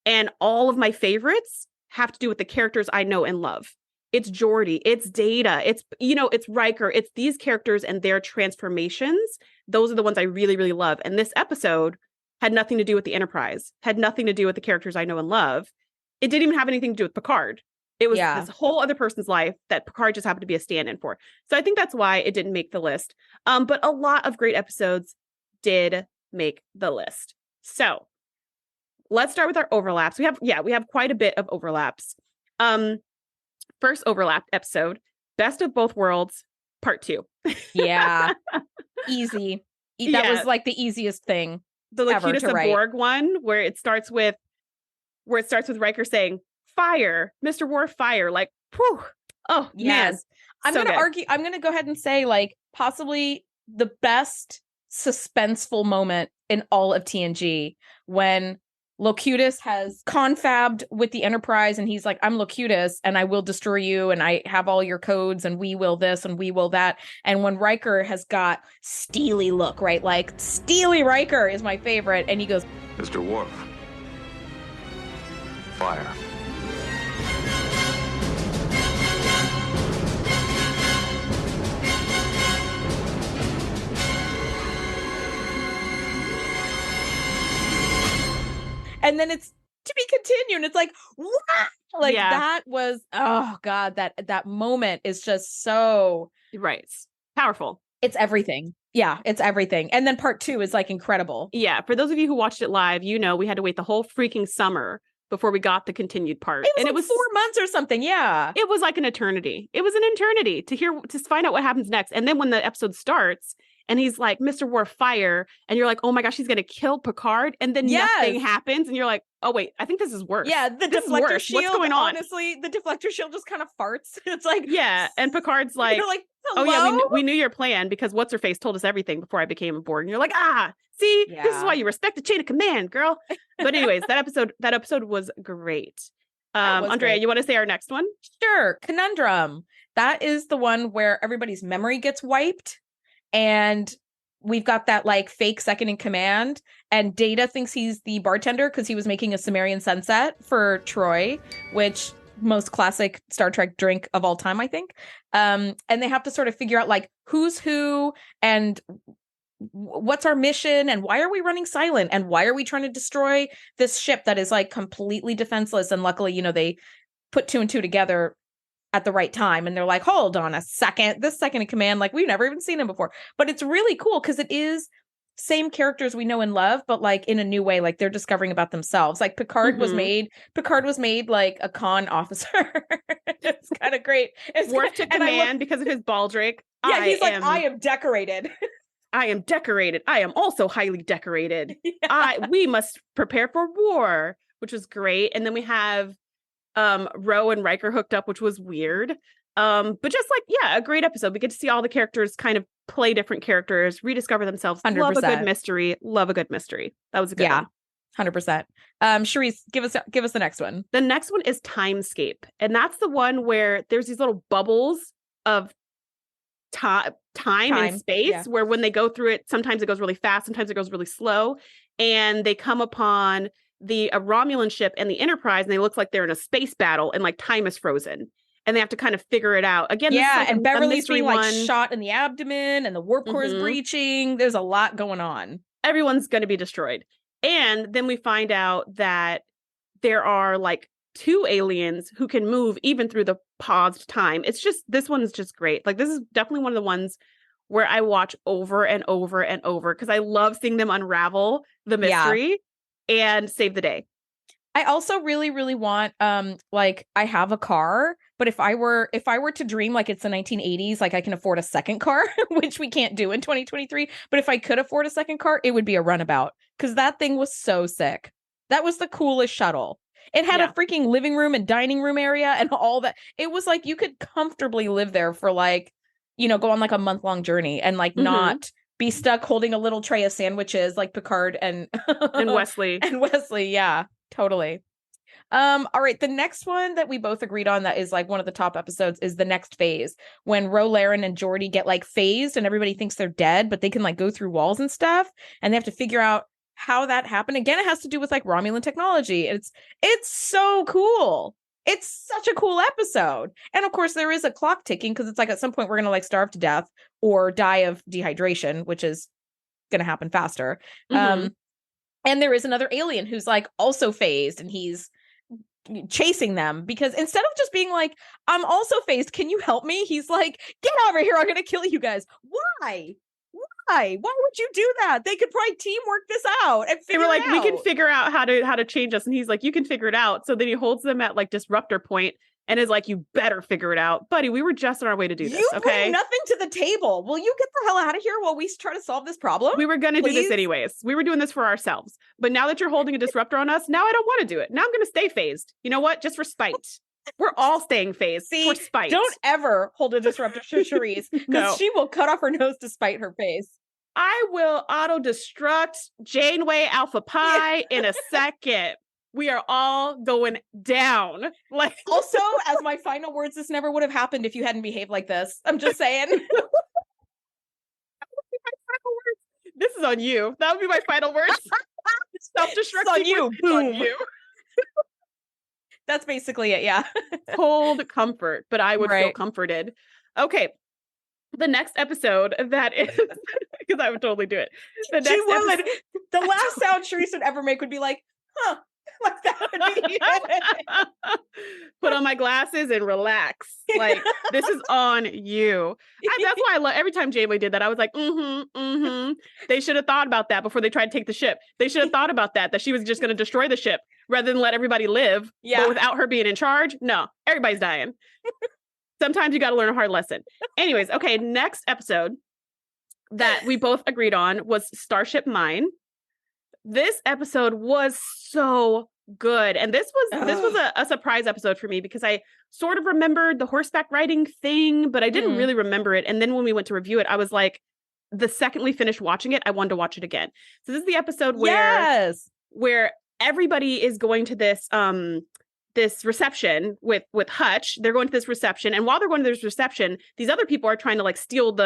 And all of my favorites have to do with the characters I know and love. It's Geordi, it's Data, it's, you know, it's Riker, it's these characters and their transformations. Those are the ones I really, really love. And this episode had nothing to do with the Enterprise, had nothing to do with the characters I know and love. It didn't even have anything to do with Picard. It was this whole other person's life that Picard just happened to be a stand-in for. So I think that's why it didn't make the list. But a lot of great episodes did make the list. So let's start with our overlaps. We have quite a bit of overlaps. First overlapped episode, Best of Both Worlds, Part 2. Yeah. Easy. That was like the easiest thing. The Locutus of Borg one, where it starts with Riker saying, fire, Mr. Worf, fire, like, whew. Oh, yes. Man. I'm going to go ahead and say, like, possibly the best suspenseful moment in all of TNG, when Locutus has confabbed with the Enterprise and he's like, I'm Locutus and I will destroy you and I have all your codes and we will this and we will that. And when Riker has got steely look, right? Like, steely Riker is my favorite. And he goes, Mr. Worf, fire. and then it's to be continued. And it's like, what? Like, that was, oh God, that moment is just so right. Powerful. It's everything. Yeah, it's everything. And then part 2 is like incredible. Yeah. For those of you who watched it live, you know, we had to wait the whole freaking summer before we got the continued part. It was 4 months or something. Yeah. It was like an eternity. It was an eternity to find out what happens next. And then when the episode starts and he's like, Mr. Worf, fire. And you're like, oh my gosh, he's going to kill Picard. And then nothing happens. And you're like, oh wait, I think this is worse. Yeah. The deflector shield. What's going on? Honestly, the deflector shield just kind of farts. It's like, yeah. And Picard's like, you're like, hello? Oh yeah, we knew your plan because what's her face told us everything before I became a Borg. And you're like, see, this is why you respect the chain of command, girl. But anyways, that episode was great. Andrea, you want to say our next one? Sure. Conundrum. That is the one where everybody's memory gets wiped and we've got that like fake second in command, and Data thinks he's the bartender because he was making a Sumerian sunset for Troy, which most classic Star Trek drink of all time, I think. And they have to sort of figure out like who's who and what's our mission and why are we running silent and why are we trying to destroy this ship that is like completely defenseless. And luckily, you know, they put 2 and 2 together at the right time. And they're like, hold on a second, this second in command, like we've never even seen him before. But it's really cool because it is same characters we know and love, but like in a new way, like they're discovering about themselves. Like Picard was made like a con officer. It's kind of great. Work to command because of his baldric. Yeah, he's like, I am decorated. I am decorated. I am also highly decorated. Yeah. We must prepare for war, which was great. And then we have Ro and Riker hooked up, which was weird. But just like, yeah, a great episode. We get to see all the characters kind of play different characters, rediscover themselves. 100%. Love a good mystery. Love a good mystery. That was a good one. 100%. Shereese, give us the next one. The next one is Timescape. And that's the one where there's these little bubbles of time and space where when they go through it, sometimes it goes really fast, sometimes it goes really slow. And they come upon the Romulan ship and the Enterprise, and they look like they're in a space battle and like time is frozen. And they have to kind of figure it out. Again, this is like and Beverly's being like shot in the abdomen and the warp core is breaching. There's a lot going on. Everyone's going to be destroyed. And then we find out that there are like 2 aliens who can move even through the paused time. It's just, this one's just great. Like, this is definitely one of the ones where I watch over and over and over because I love seeing them unravel the mystery and save the day. I also really, really want, like, I have a car, but if I were to dream like it's the 1980s, like I can afford a second car, which we can't do in 2023. But if I could afford a second car, it would be a runabout because that thing was so sick. That was the coolest shuttle. It had a freaking living room and dining room area and all that. It was like you could comfortably live there for like, you know, go on like a month-long journey and like not be stuck holding a little tray of sandwiches like Picard and Wesley. And Wesley, yeah. Totally. All right. The next one that we both agreed on that is like one of the top episodes is the next phase when Ro, Laren, and Geordi get like phased and everybody thinks they're dead, but they can like go through walls and stuff. And they have to figure out how that happened. Again, it has to do with like Romulan technology. It's so cool. It's such a cool episode. And of course, there is a clock ticking because it's like at some point we're going to like starve to death or die of dehydration, which is going to happen faster. And there is another alien who's like also phased and he's chasing them because instead of just being like, I'm also phased, can you help me? He's like, get over here. I'm going to kill you guys. Why? Why would you do that? They could probably teamwork this out and figure it out. They were like, we can figure out how to change us. And he's like, you can figure it out. So then he holds them at like disruptor point and is like, you better figure it out. Buddy, we were just on our way to do this, okay? You bring nothing to the table. Will you get the hell out of here while we try to solve this problem? We were going to do this anyways. We were doing this for ourselves. But now that you're holding a disruptor on us, now I don't want to do it. Now I'm going to stay phased. You know what? Just for spite. We're all staying phased for spite. Don't ever hold a disruptor to Shereese because she will cut off her nose to spite her face. I will auto-destruct Janeway Alpha Pi in a second. We are all going down. Like, also, as my final words, this never would have happened if you hadn't behaved like this. I'm just saying. This is on you. That would be my final words. Self-destruct on you. Boom. On you. That's basically it. Yeah. Cold comfort, but I would feel comforted. Okay. The next episode that is because I would totally do it. The last sound Shereese would ever make would be like, huh. Like that would be Put on my glasses and relax. Like, this is on you. And that's why I love every time Janeway did that. I was like, They should have thought about that before they tried to take the ship. They should have thought about that she was just going to destroy the ship rather than let everybody live. But without her being in charge, no, everybody's dying. Sometimes you got to learn a hard lesson. Anyways, okay, next episode that we both agreed on was Starship Mine. This episode was so good. And this was a surprise episode for me because I sort of remembered the horseback riding thing, but I didn't really remember it. And then when we went to review it, I was like, the second we finished watching it, I wanted to watch it again. So this is the episode where everybody is going to this this reception with Hutch. They're going to this reception. And while they're going to this reception, these other people are trying to like steal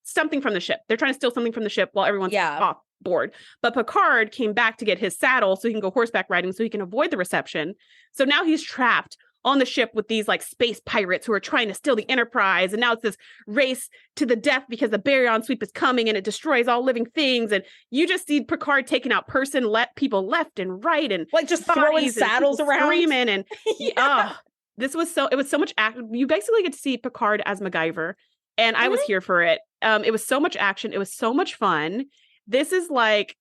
something from the ship. They're trying to steal something from the ship while everyone's off board. But Picard came back to get his saddle so he can go horseback riding so he can avoid the reception. So now he's trapped on the ship with these like space pirates who are trying to steal the Enterprise. And now it's this race to the death because the baryon sweep is coming and it destroys all living things. And you just see Picard taking out people left and right and like just throwing saddles around, screaming. And it was so much action. You basically get to see Picard as MacGyver. And I was here for it. It was so much action. It was so much fun. this is like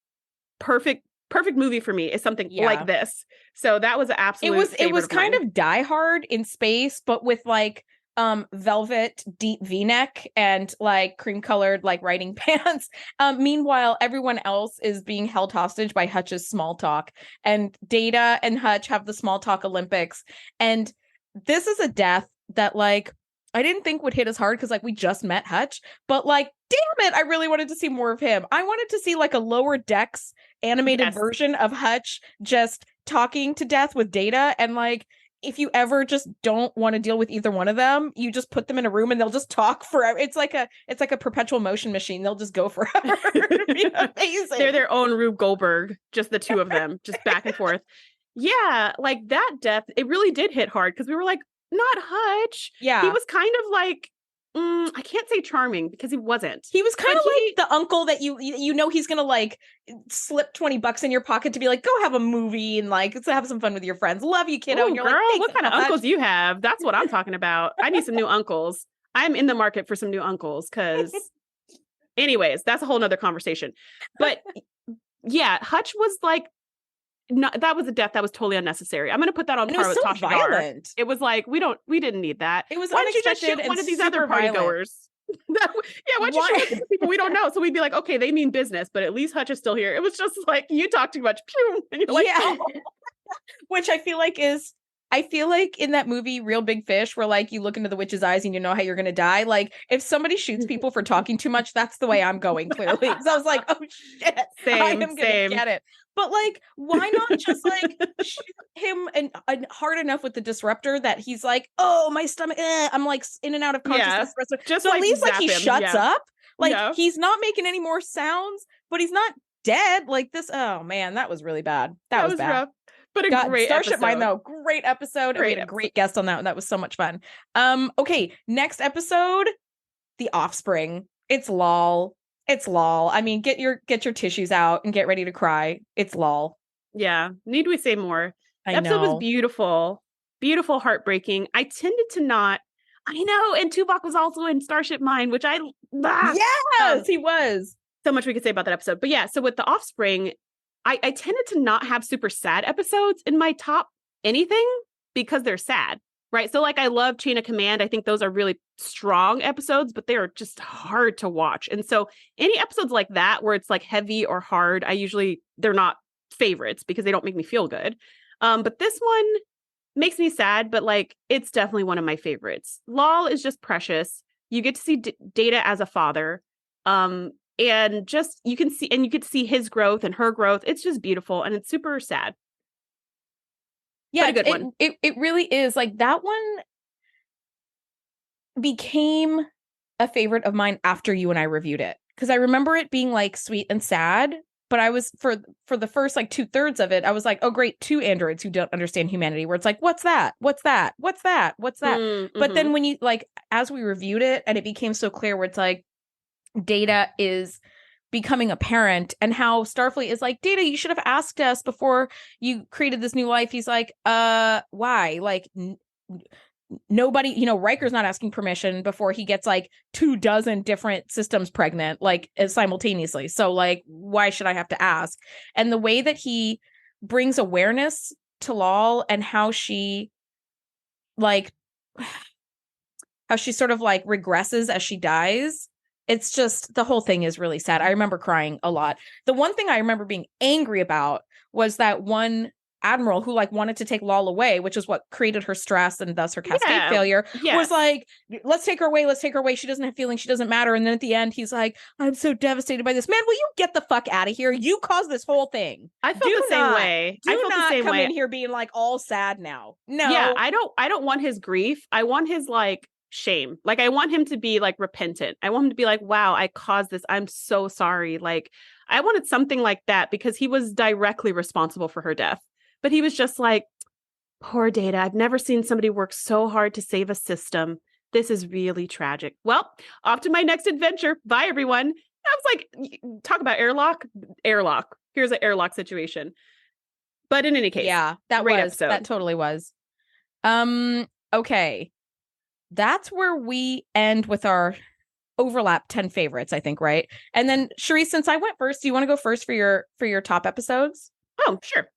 perfect movie for me is something like this. So that was an absolute it was kind of Die Hard in space, but with like velvet deep V-neck and like cream colored like riding pants. Meanwhile, everyone else is being held hostage by Hutch's small talk, and Data and Hutch have the small talk Olympics. And this is a death that like I didn't think would hit as hard because like we just met Hutch, but like damn it, I really wanted to see more of him. I wanted to see like a lower decks animated version of Hutch just talking to death with Data. And like if you ever just don't want to deal with either one of them, you just put them in a room and they'll just talk forever. It's like a perpetual motion machine. They'll just go forever. It'd be amazing. They're their own Rube Goldberg, just the two of them, just back and forth. Yeah, like that death, it really did hit hard because we were like, not Hutch. Yeah. He was kind of like, I can't say charming because he wasn't. He was kind of like the uncle that you know he's gonna like slip $20 in your pocket to be like, go have a movie and like let's have some fun with your friends. Love you, kiddo. And you're girl, like, what kind of uncles do you have? That's what I'm talking about. I need some new uncles. I'm in the market for some new uncles because anyways, that's a whole nother conversation. But yeah, Hutch was like, no, that was a death that was totally unnecessary. I'm going to put that on par with so Tasha violent. It was like, we didn't need that. It was why don't you just shoot one of these other party goers? Why don't you shoot one of people we don't know? So we'd be like, okay, they mean business, but at least Hutch is still here. It was just like, you talk too much. Pew, and you're like, oh. Which I feel like in that movie, Real Big Fish, where like you look into the witch's eyes and you know how you're going to die. Like if somebody shoots people for talking too much, that's the way I'm going clearly. So I was like, oh shit, I am going to get it. But like, why not just like shoot him and hard enough with the disruptor that he's like, oh, my stomach, I'm like in and out of consciousness. Yeah. Just so like, at least like he shuts up. Like he's not making any more sounds, but he's not dead. Like this. Oh man, that was really bad. That was bad. Rough. But a great Starship episode. Mine, though. Great episode. We had a great guest on that one. That was so much fun. Okay, next episode, The Offspring. It's lol. It's lol. I mean, get your tissues out and get ready to cry. It's lol. Yeah. Need we say more? The episode was beautiful. Beautiful, heartbreaking. I tended to not. I know. And Tuvok was also in Starship Mine, which I. Yes, he was. So much we could say about that episode. But yeah, so with The Offspring, I tended to not have super sad episodes in my top anything because they're sad, right? So like I love Chain of Command. I think those are really strong episodes, but they are just hard to watch. And so any episodes like that where it's like heavy or hard, they're not favorites because they don't make me feel good. But this one makes me sad, but like it's definitely one of my favorites. Lol is just precious. You get to see Data as a father. And just you could see his growth and her growth. It's just beautiful and it's super sad. Yeah, a good one. It really is. Like that one became a favorite of mine after you and I reviewed it. Because I remember it being like sweet and sad, but I was for the first like 2/3 of it, I was like, oh great, 2 androids who don't understand humanity, where it's like, what's that? What's that? What's that? What's that? Mm-hmm. But then when you like as we reviewed it and it became so clear where it's like Data is becoming a parent and how Starfleet is like, Data, you should have asked us before you created this new life. He's like, why? Like nobody, Riker's not asking permission before he gets like 24 different systems pregnant, like simultaneously. So like, why should I have to ask? And the way that he brings awareness to Lal and how she sort of like regresses as she dies. It's just the whole thing is really sad. I remember crying a lot. The one thing I remember being angry about was that one admiral who like wanted to take Lal away, which is what created her stress and thus her cascade failure, was like, let's take her away. Let's take her away. She doesn't have feelings. She doesn't matter. And then at the end, he's like, I'm so devastated by this. Man, will you get the fuck out of here? You caused this whole thing. I felt the same way. I felt the same way. In here being like all sad now. No. Yeah, I don't want his grief. I want his like shame. Like I want him to be like repentant. I want him to be like, wow, I caused this. I'm so sorry. Like I wanted something like that because he was directly responsible for her death. But he was just like, poor Data. I've never seen somebody work so hard to save a system. This is really tragic. Well, off to my next adventure. Bye, everyone. I was like, talk about airlock. Here's an airlock situation. But in any case, yeah, that totally was. Okay. That's where we end with our overlap 10 favorites, I think, right? And then Shereese, since I went first, do you want to go first for your top episodes? Oh, sure.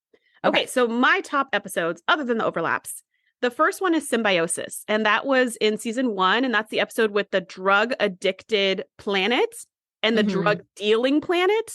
Okay, so my top episodes, other than the overlaps, the first one is Symbiosis, and that was in season 1, and that's the episode with the drug-addicted planet and the drug-dealing planet,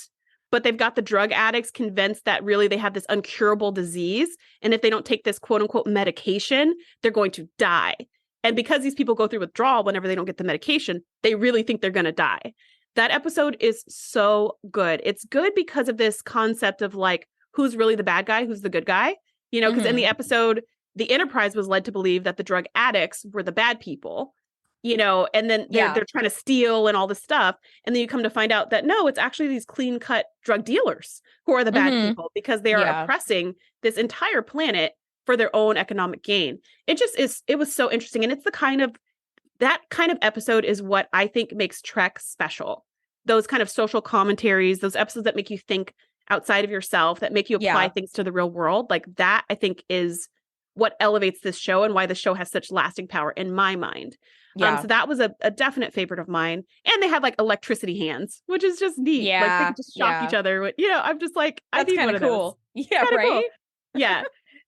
but they've got the drug addicts convinced that really they have this incurable disease, and if they don't take this quote-unquote medication, they're going to die. And because these people go through withdrawal whenever they don't get the medication, they really think they're going to die. That episode is so good. It's good because of this concept of like, who's really the bad guy, who's the good guy, you know, because in the episode, the Enterprise was led to believe that the drug addicts were the bad people, you know, and then they're trying to steal and all this stuff. And then you come to find out that no, it's actually these clean cut drug dealers who are the bad people because they are oppressing this entire planet for their own economic gain. It was so interesting. And it's that kind of episode is what I think makes Trek special. Those kind of social commentaries, those episodes that make you think outside of yourself, that make you apply things to the real world. Like that, I think, is what elevates this show and why the show has such lasting power in my mind. So that was a definite favorite of mine. And they had like electricity hands, which is just neat. Yeah. Like they could just shock each other. You know, I'm just like, I need one of those. Yeah, right? Cool. Yeah.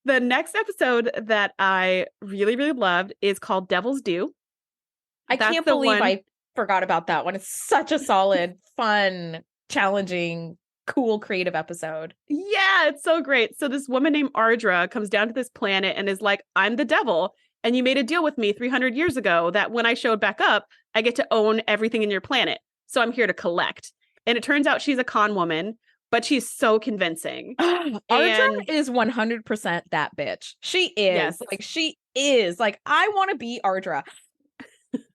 The next episode that I really, really loved is called Devil's Due. I can't believe I forgot about that one. It's such a solid, fun, challenging, cool, creative episode. Yeah, it's so great. So this woman named Ardra comes down to this planet and is like, I'm the devil. And you made a deal with me 300 years ago that when I showed back up, I get to own everything in your planet. So I'm here to collect. And it turns out she's a con woman, but she's so convincing. Ardra is 100% that bitch. She is. Yes. Like, she is. Like, I want to be Ardra.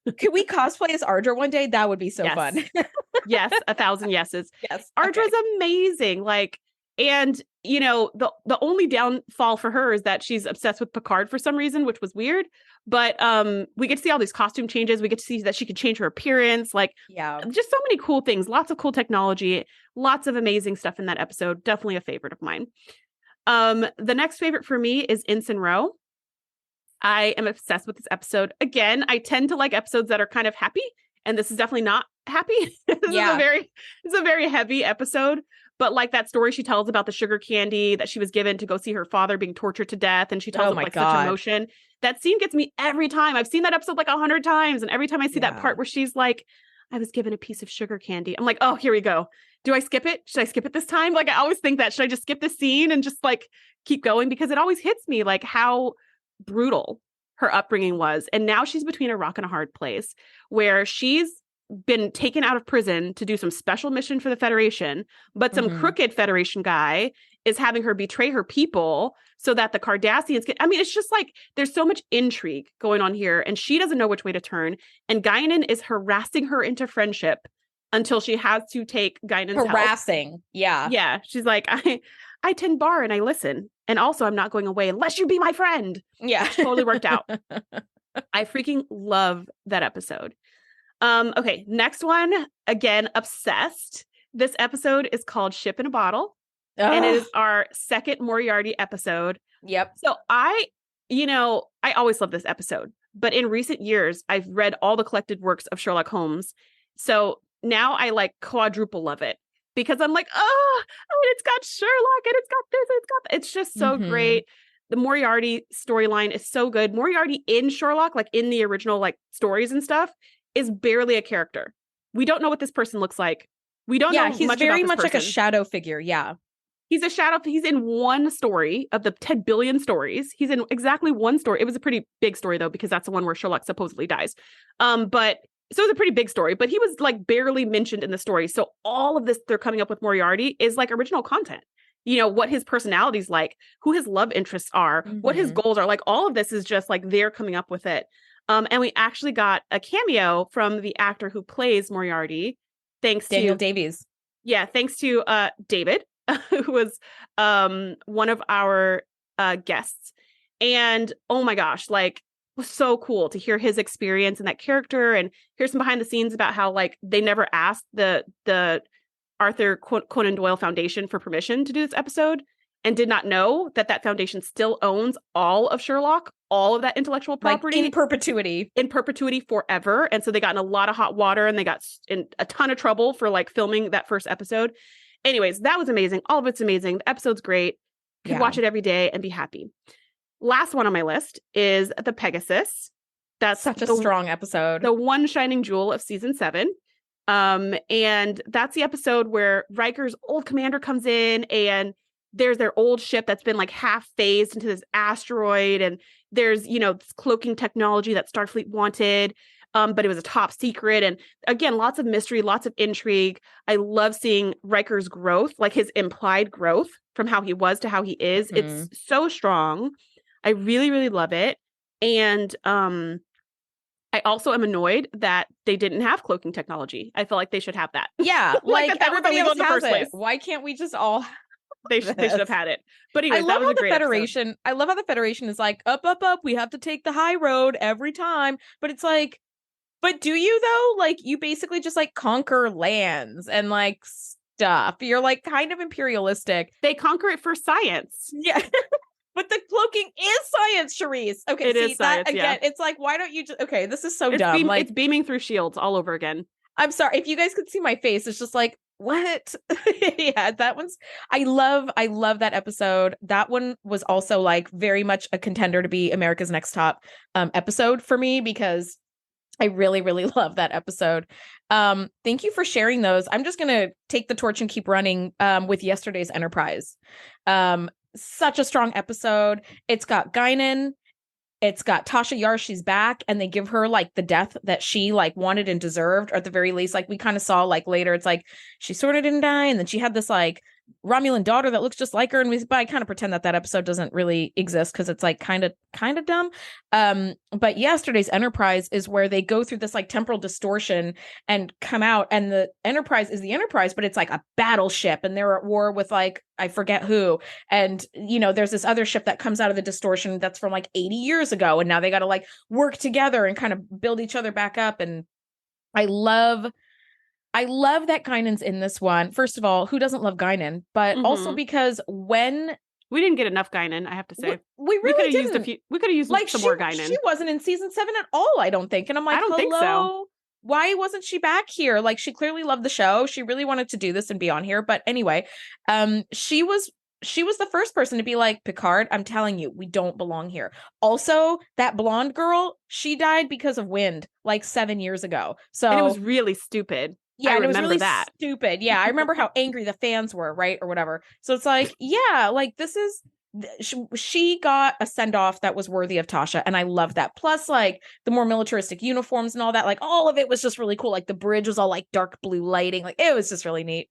Could we cosplay as Ardra one day? That would be so fun. Yes, 1,000 yeses. Yes. Ardra's amazing. Like, and you know, the only downfall for her is that she's obsessed with Picard for some reason, which was weird. But we get to see all these costume changes. We get to see that she can change her appearance. Like, just so many cool things. Lots of cool technology. Lots of amazing stuff in that episode. Definitely a favorite of mine. The next favorite for me is Ensign Ro. I am obsessed with this episode. Again, I tend to like episodes that are kind of happy, and this is definitely not happy. It's a very heavy episode. But like that story she tells about the sugar candy that she was given to go see her father being tortured to death, and she tells it with such emotion. That scene gets me every time. I've seen that episode like 100 times, and every time I see that part where she's like, I was given a piece of sugar candy, I'm like, oh, here we go. Do I skip it? Should I skip it this time? Like, I always think that. Should I just skip this scene and just like keep going? Because it always hits me like how brutal her upbringing was. And now she's between a rock and a hard place where she's been taken out of prison to do some special mission for the Federation, but some crooked Federation guy is having her betray her people so that the Cardassians get, I mean, it's just like, there's so much intrigue going on here, and she doesn't know which way to turn. And Guinan is harassing her into friendship until she has to take Guinan's help. Yeah. She's like, I tend bar and I listen. And also, I'm not going away unless you be my friend. Yeah. Which totally worked out. I freaking love that episode. Okay, next one. Again, obsessed. This episode is called Ship in a Bottle. And it is our second Moriarty episode. Yep. So I always love this episode. But in recent years, I've read all the collected works of Sherlock Holmes. So now I like quadruple love it. Because I'm like, oh, it's got Sherlock and it's got this, and it's just so great. The Moriarty storyline is so good. Moriarty in Sherlock, like in the original like stories and stuff, is barely a character. We don't know what this person looks like. We don't know he's much very about this much person. like a shadow figure. Yeah. He's a shadow. He's in one story of the 10 billion stories. He's in exactly one story. It was a pretty big story though, because that's the one where Sherlock supposedly dies. So it's a pretty big story, but he was like barely mentioned in the story. So all of this they're coming up with Moriarty is like original content. You know, what his personality's like, who his love interests are, what his goals are. Like all of this is just like they're coming up with it. And we actually got a cameo from the actor who plays Moriarty. Thanks to Daniel Davies. Yeah, thanks to David, who was one of our guests. And oh my gosh, like was so cool to hear his experience and that character, and hear some behind the scenes about how like they never asked the Arthur Conan Doyle Foundation for permission to do this episode, and did not know that foundation still owns all of Sherlock, all of that intellectual property like in perpetuity forever. And so they got in a lot of hot water and they got in a ton of trouble for like filming that first episode. Anyways, that was amazing. All of it's amazing. The episode's great. Could watch it every day and be happy. Last one on my list is the Pegasus. That's such a strong episode. The one shining jewel of season 7. And that's the episode where Riker's old commander comes in and there's their old ship that's been like half phased into this asteroid. And there's, you know, this cloaking technology that Starfleet wanted. But it was a top secret. And again, lots of mystery, lots of intrigue. I love seeing Riker's growth, like his implied growth from how he was to how he is. Mm-hmm. It's so strong. I really, really love it. And I also am annoyed that they didn't have cloaking technology. I feel like they should have that. Yeah, like everybody else has it. Place. Why can't we just all? They should have had it. But anyways, I love how the Federation. Episode. I love how the Federation is like up. We have to take the high road every time. But it's like, but do you though? Like you basically just like conquer lands and like stuff. You're like kind of imperialistic. They conquer it for science. Yeah. But the cloaking is science, Shereese. Okay, it is science, again, it's like, why don't you just... Okay, this is so dumb. It's beaming through shields all over again. I'm sorry. If you guys could see my face, it's just like, what? Yeah, that one's... I love that episode. That one was also like very much a contender to be America's Next Top episode for me because I really, really love that episode. Thank you for sharing those. I'm just going to take the torch and keep running with yesterday's Enterprise. Such a strong episode. It's got Guinan. It's got Tasha Yar. She's back, and they give her like the death that she like wanted and deserved, or at the very least, like we kind of saw like later. It's like she sort of didn't die, and then she had this like Romulan daughter that looks just like her, and but I kind of pretend that episode doesn't really exist because it's like kind of dumb. But yesterday's Enterprise is where they go through this like temporal distortion and come out, and the Enterprise is the Enterprise, but it's like a battleship, and they're at war with like I forget who, and you know there's this other ship that comes out of the distortion that's from like 80 years ago, and now they got to like work together and kind of build each other back up. And I love that Guinan's in this one. First of all, who doesn't love Guinan? But also because when we didn't get enough Guinan, I have to say, we really didn't. We could have used like some more Guinan. She wasn't in season 7 at all, I don't think. And I'm like, I don't think so. Why wasn't she back here? Like, she clearly loved the show. She really wanted to do this and be on here. But anyway, she was the first person to be like, Picard, I'm telling you, we don't belong here. Also, that blonde girl, she died because of wind like 7 years ago. So and it was really stupid. Yeah, I and it was really that. stupid. Yeah, I remember how angry the fans were, right? Or whatever. So it's like, yeah, like this is, she got a send-off that was worthy of Tasha, and I love that. Plus, like, the more militaristic uniforms and all that, like, all of it was just really cool. Like, the bridge was all, like, dark blue lighting. Like, it was just really neat.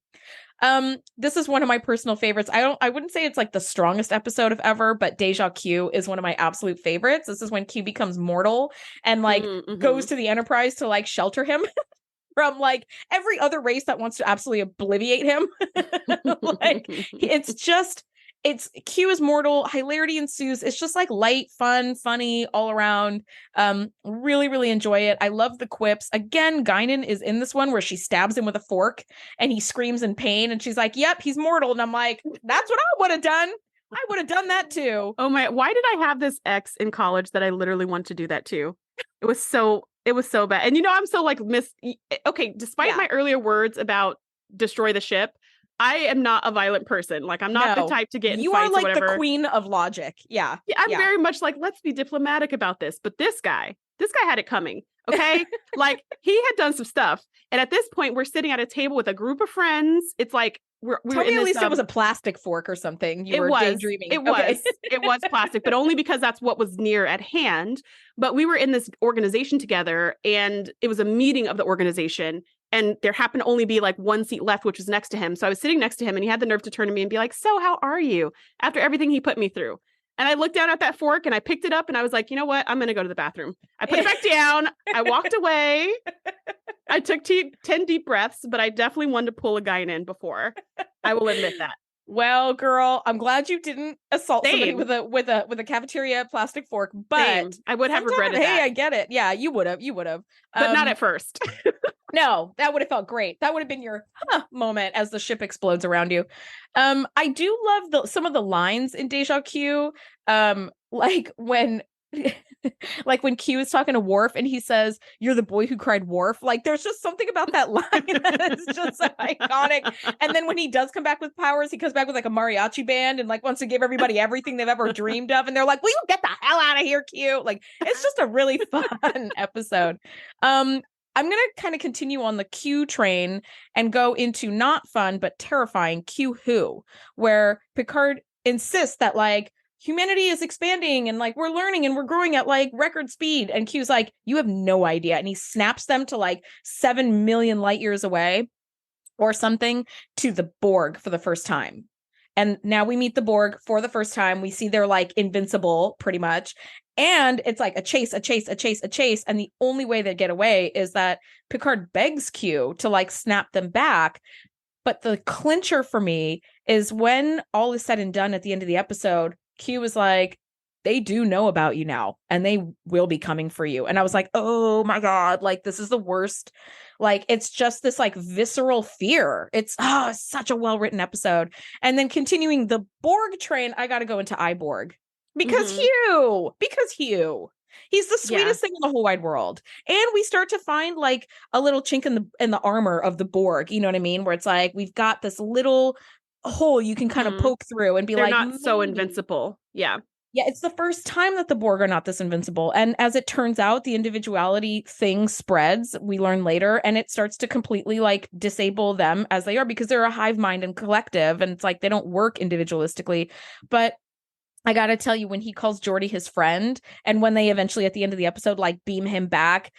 This is one of my personal favorites. I wouldn't say it's, like, the strongest episode of ever, but Deja Q is one of my absolute favorites. This is when Q becomes mortal and, like, goes to the Enterprise to, like, shelter him. From like every other race that wants to absolutely obliviate him. Like it's Q is mortal, hilarity ensues. It's just like light, fun, funny all around. Really, really enjoy it. I love the quips. Again, Guinan is in this one where she stabs him with a fork and he screams in pain and she's like, yep, he's mortal. And I'm like, that's what I would have done. I would have done that too. Oh my, why did I have this ex in college that I literally wanted to do that too? It was so bad. And you know, I'm so like despite my earlier words about destroy the ship, I am not a violent person. Like I'm not the type to get in you fights are like or whatever. The queen of logic. Yeah. I'm very much like, let's be diplomatic about this. But this guy had it coming. Okay. Like he had done some stuff. And at this point, we're sitting at a table with a group of friends. It's like we were in at least it was a plastic fork or something. You were daydreaming. It was plastic, but only because that's what was near at hand. But we were in this organization together, and it was a meeting of the organization. And there happened to only be like one seat left, which was next to him. So I was sitting next to him, and he had the nerve to turn to me and be like, "So how are you?" After everything he put me through. And I looked down at that fork and I picked it up and I was like, you know what? I'm going to go to the bathroom. I put it back down. I walked away. I took 10 deep breaths, but I definitely wanted to pull a Guinan before. I will admit that. Well, girl, I'm glad you didn't assault somebody with a cafeteria plastic fork, but I would have regretted that. Hey, I get it. Yeah, you would have. But not at first. No, that would have felt great. That would have been your moment as the ship explodes around you. I do love some of the lines in Deja Q. Like when like when Q is talking to Worf and he says, "You're the boy who cried Worf." Like there's just something about that line that is just so iconic. And then when he does come back with powers, he comes back with like a mariachi band and like wants to give everybody everything they've ever dreamed of. And they're like, "Will you get the hell out of here, Q?" Like it's just a really fun episode. I'm going to kind of continue on the Q train and go into not fun, but terrifying Q Who, where Picard insists that like humanity is expanding and like we're learning and we're growing at like record speed. And Q's like, you have no idea. And he snaps them to like 7 million light years away or something to the Borg for the first time. And now we meet the Borg for the first time. We see they're like invincible pretty much. And it's like a chase. And the only way they get away is that Picard begs Q to like snap them back. But the clincher for me is when all is said and done at the end of the episode, Q was like, they do know about you now and they will be coming for you. And I was like, oh my God, like this is the worst. Like it's just this like visceral fear. It's such a well-written episode. And then continuing the Borg train, I got to go into Iborg because Hugh. He's the sweetest thing in the whole wide world. And we start to find like a little chink in the armor of the Borg. You know what I mean? Where it's like, we've got this little hole you can kind of poke through and be They're not so invincible. Yeah. Yeah, it's the first time that the Borg are not this invincible. And as it turns out, the individuality thing spreads, we learn later, and it starts to completely like disable them as they are because they're a hive mind and collective. And it's like they don't work individualistically. But I got to tell you, when he calls Geordi his friend, and when they eventually at the end of the episode, like beam him back,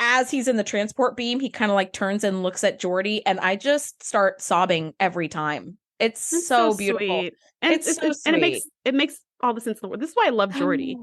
as he's in the transport beam, he kind of like turns and looks at Geordi, and I just start sobbing every time. It's so beautiful. Sweet. And it's so sweet. And it makes all the sense in the world. This is why I love Geordi.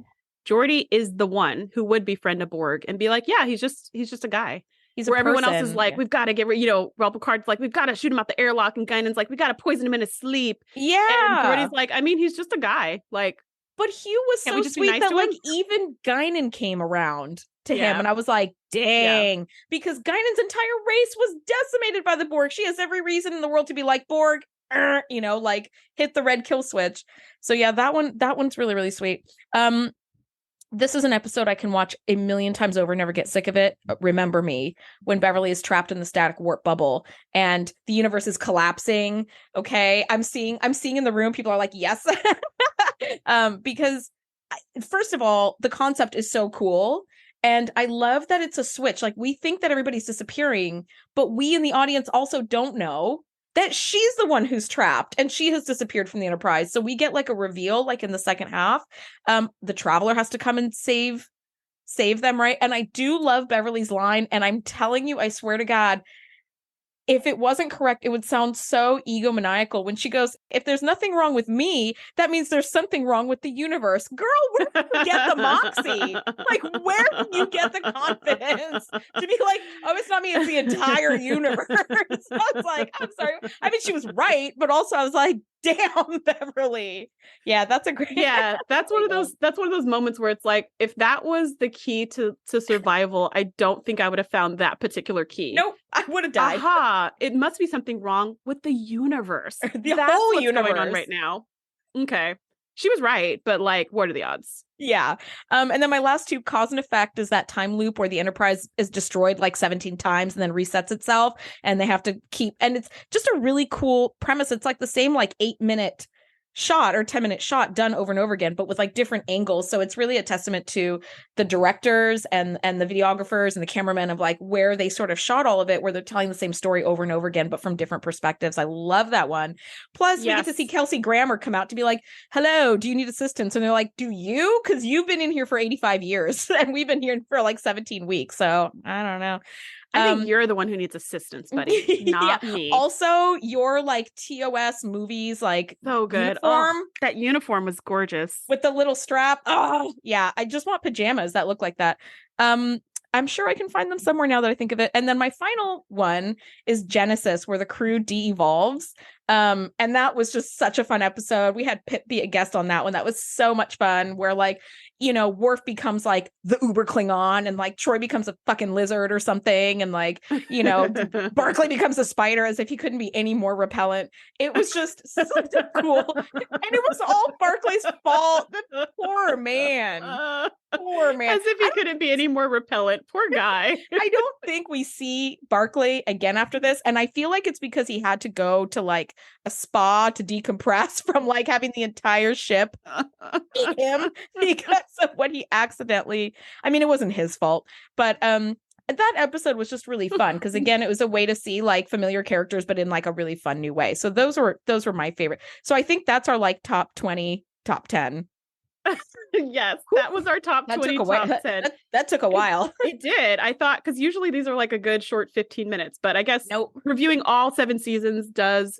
Geordi is the one who would befriend a Borg and be like, yeah, he's just a guy. He's where everyone else is like, we've got to get rid, Rob Picard's like, we've got to shoot him out the airlock, and Guinan's like, we got to poison him in his sleep. Yeah. And Geordi's like, I mean, he's just a guy. Like, but Hugh was so sweet that like even Guinan came around to him, and I was like, dang, because Guinan's entire race was decimated by the Borg. She has every reason in the world to be like, Borg, like hit the red kill switch. So yeah, that one's really, really sweet. This is an episode I can watch a million times over, never get sick of it. Remember Me, when Beverly is trapped in the static warp bubble and the universe is collapsing. Okay, I'm seeing in the room, people are like, yes. Because first of all, the concept is so cool. And I love that it's a switch. Like, we think that everybody's disappearing, but we in the audience also don't know that she's the one who's trapped and she has disappeared from the Enterprise. So we get like a reveal, like in the second half. The Traveler has to come and save them, right? And I do love Beverly's line. And I'm telling you, I swear to God, if it wasn't correct, it would sound so egomaniacal when she goes, if there's nothing wrong with me, that means there's something wrong with the universe. Girl, where did you get the moxie? Like, where did you get the confidence to be like, oh, it's not me, it's the entire universe? I was like, I'm sorry. I mean, she was right, but also I was like, damn, Beverly. Yeah, that's a great. Yeah, that's one of those moments where it's like, if that was the key to survival, I don't think I would have found that particular key. Nope, I would have died. Aha! It must be something wrong with the universe. That's whole universe going on right now. Okay, she was right, but like, what are the odds? Yeah. And then my last two, cause and effect, is that time loop where the Enterprise is destroyed like 17 times and then resets itself, and they have to keep, and it's just a really cool premise. It's like the same like 8-minute shot or 10-minute shot done over and over again, but with like different angles. So it's really a testament to the directors and the videographers and the cameramen of like where they sort of shot all of it, where they're telling the same story over and over again, but from different perspectives. I love that one. Plus, we get to see Kelsey Grammer come out to be like, hello, do you need assistance? And they're like, do you? Because you've been in here for 85 years and we've been here for like 17 weeks. So I don't know. I think you're the one who needs assistance, buddy, not me. Also, your like TOS movies, like so good. Uniform, that uniform was gorgeous with the little strap. Oh, yeah. I just want pajamas that look like that. I'm sure I can find them somewhere now that I think of it. And then my final one is Genesis, where the crew de-evolves. And that was just such a fun episode. We had Pip be a guest on that one. That was so much fun, where like, Worf becomes like the Uber Klingon, and like Troy becomes a fucking lizard or something. And like, Barclay becomes a spider, as if he couldn't be any more repellent. It was just so cool. And it was all Barclay's fault. The poor Poor man. Poor man. As if he couldn't be any more repellent. Poor guy. I don't think we see Barclay again after this. And I feel like it's because he had to go to like a spa to decompress from like having the entire ship eat him because of what he accidentally, I mean, it wasn't his fault, but that episode was just really fun because again, it was a way to see like familiar characters, but in like a really fun new way. So those were my favorite. So I think that's our like top 20, top 10. Yes, that was our top 20, top 10. That took a while. It did. I thought, because usually these are like a good short 15 minutes, but I guess reviewing all 7 seasons does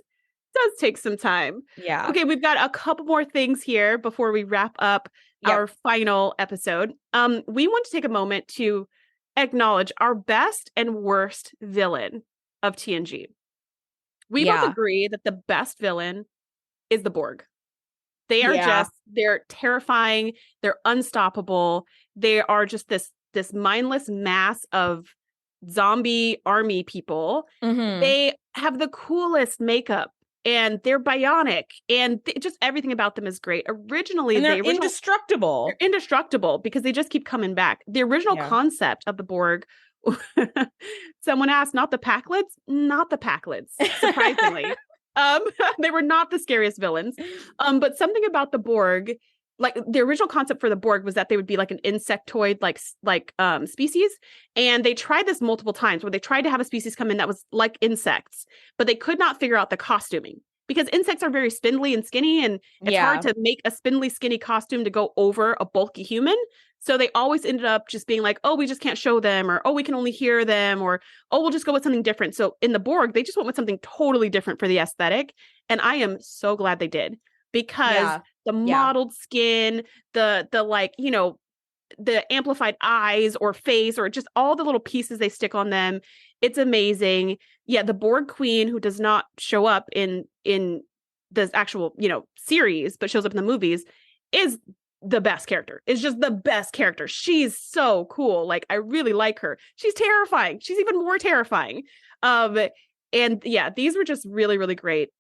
take some time. Yeah. Okay, we've got a couple more things here before we wrap up our final episode. We want to take a moment to acknowledge our best and worst villain of TNG. We both agree that the best villain is the Borg. They are they're terrifying. They're unstoppable. They are just this mindless mass of zombie army people. Mm-hmm. They have the coolest makeup and they're bionic and just everything about them is great. Originally, they're indestructible. They're indestructible because they just keep coming back. The original concept of the Borg, someone asked, not the Packlets? Not the Packlets, surprisingly. They were not the scariest villains. But something about the Borg, like the original concept for the Borg was that they would be like an insectoid like species. And they tried this multiple times where they tried to have a species come in that was like insects, but they could not figure out the costuming because insects are very spindly and skinny. And it's hard to make a spindly, skinny costume to go over a bulky human. So they always ended up just being like, oh, we just can't show them, or, oh, we can only hear them, or, oh, we'll just go with something different. So in the Borg, they just went with something totally different for the aesthetic. And I am so glad they did because the mottled skin, the like, you know, the amplified eyes or face, or just all the little pieces they stick on them. It's amazing. Yeah. The Borg Queen, who does not show up in the actual, you know, series, but shows up in the movies, is the best character. Is just the best character. She's so cool. Like, I really like her. She's terrifying. She's even more terrifying. And yeah, these were just really, really great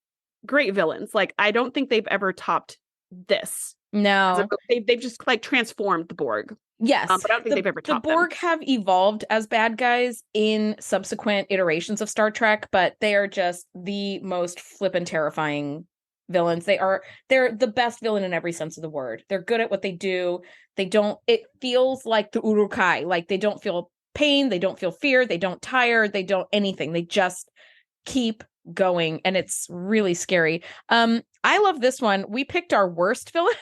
villains. Like, I don't think they've ever topped this. No. They've just like transformed the Borg. Yes. But I don't think they've ever topped the Borg have evolved as bad guys in subsequent iterations of Star Trek, but they are just the most flippin' terrifying villains. They're the best villain in every sense of the word. They're good at what they do. It feels like the Uruk-hai. Like, they don't feel pain, they don't feel fear, they don't tire, they don't anything. They just keep going, and it's really scary. I love this one. We picked our worst villain,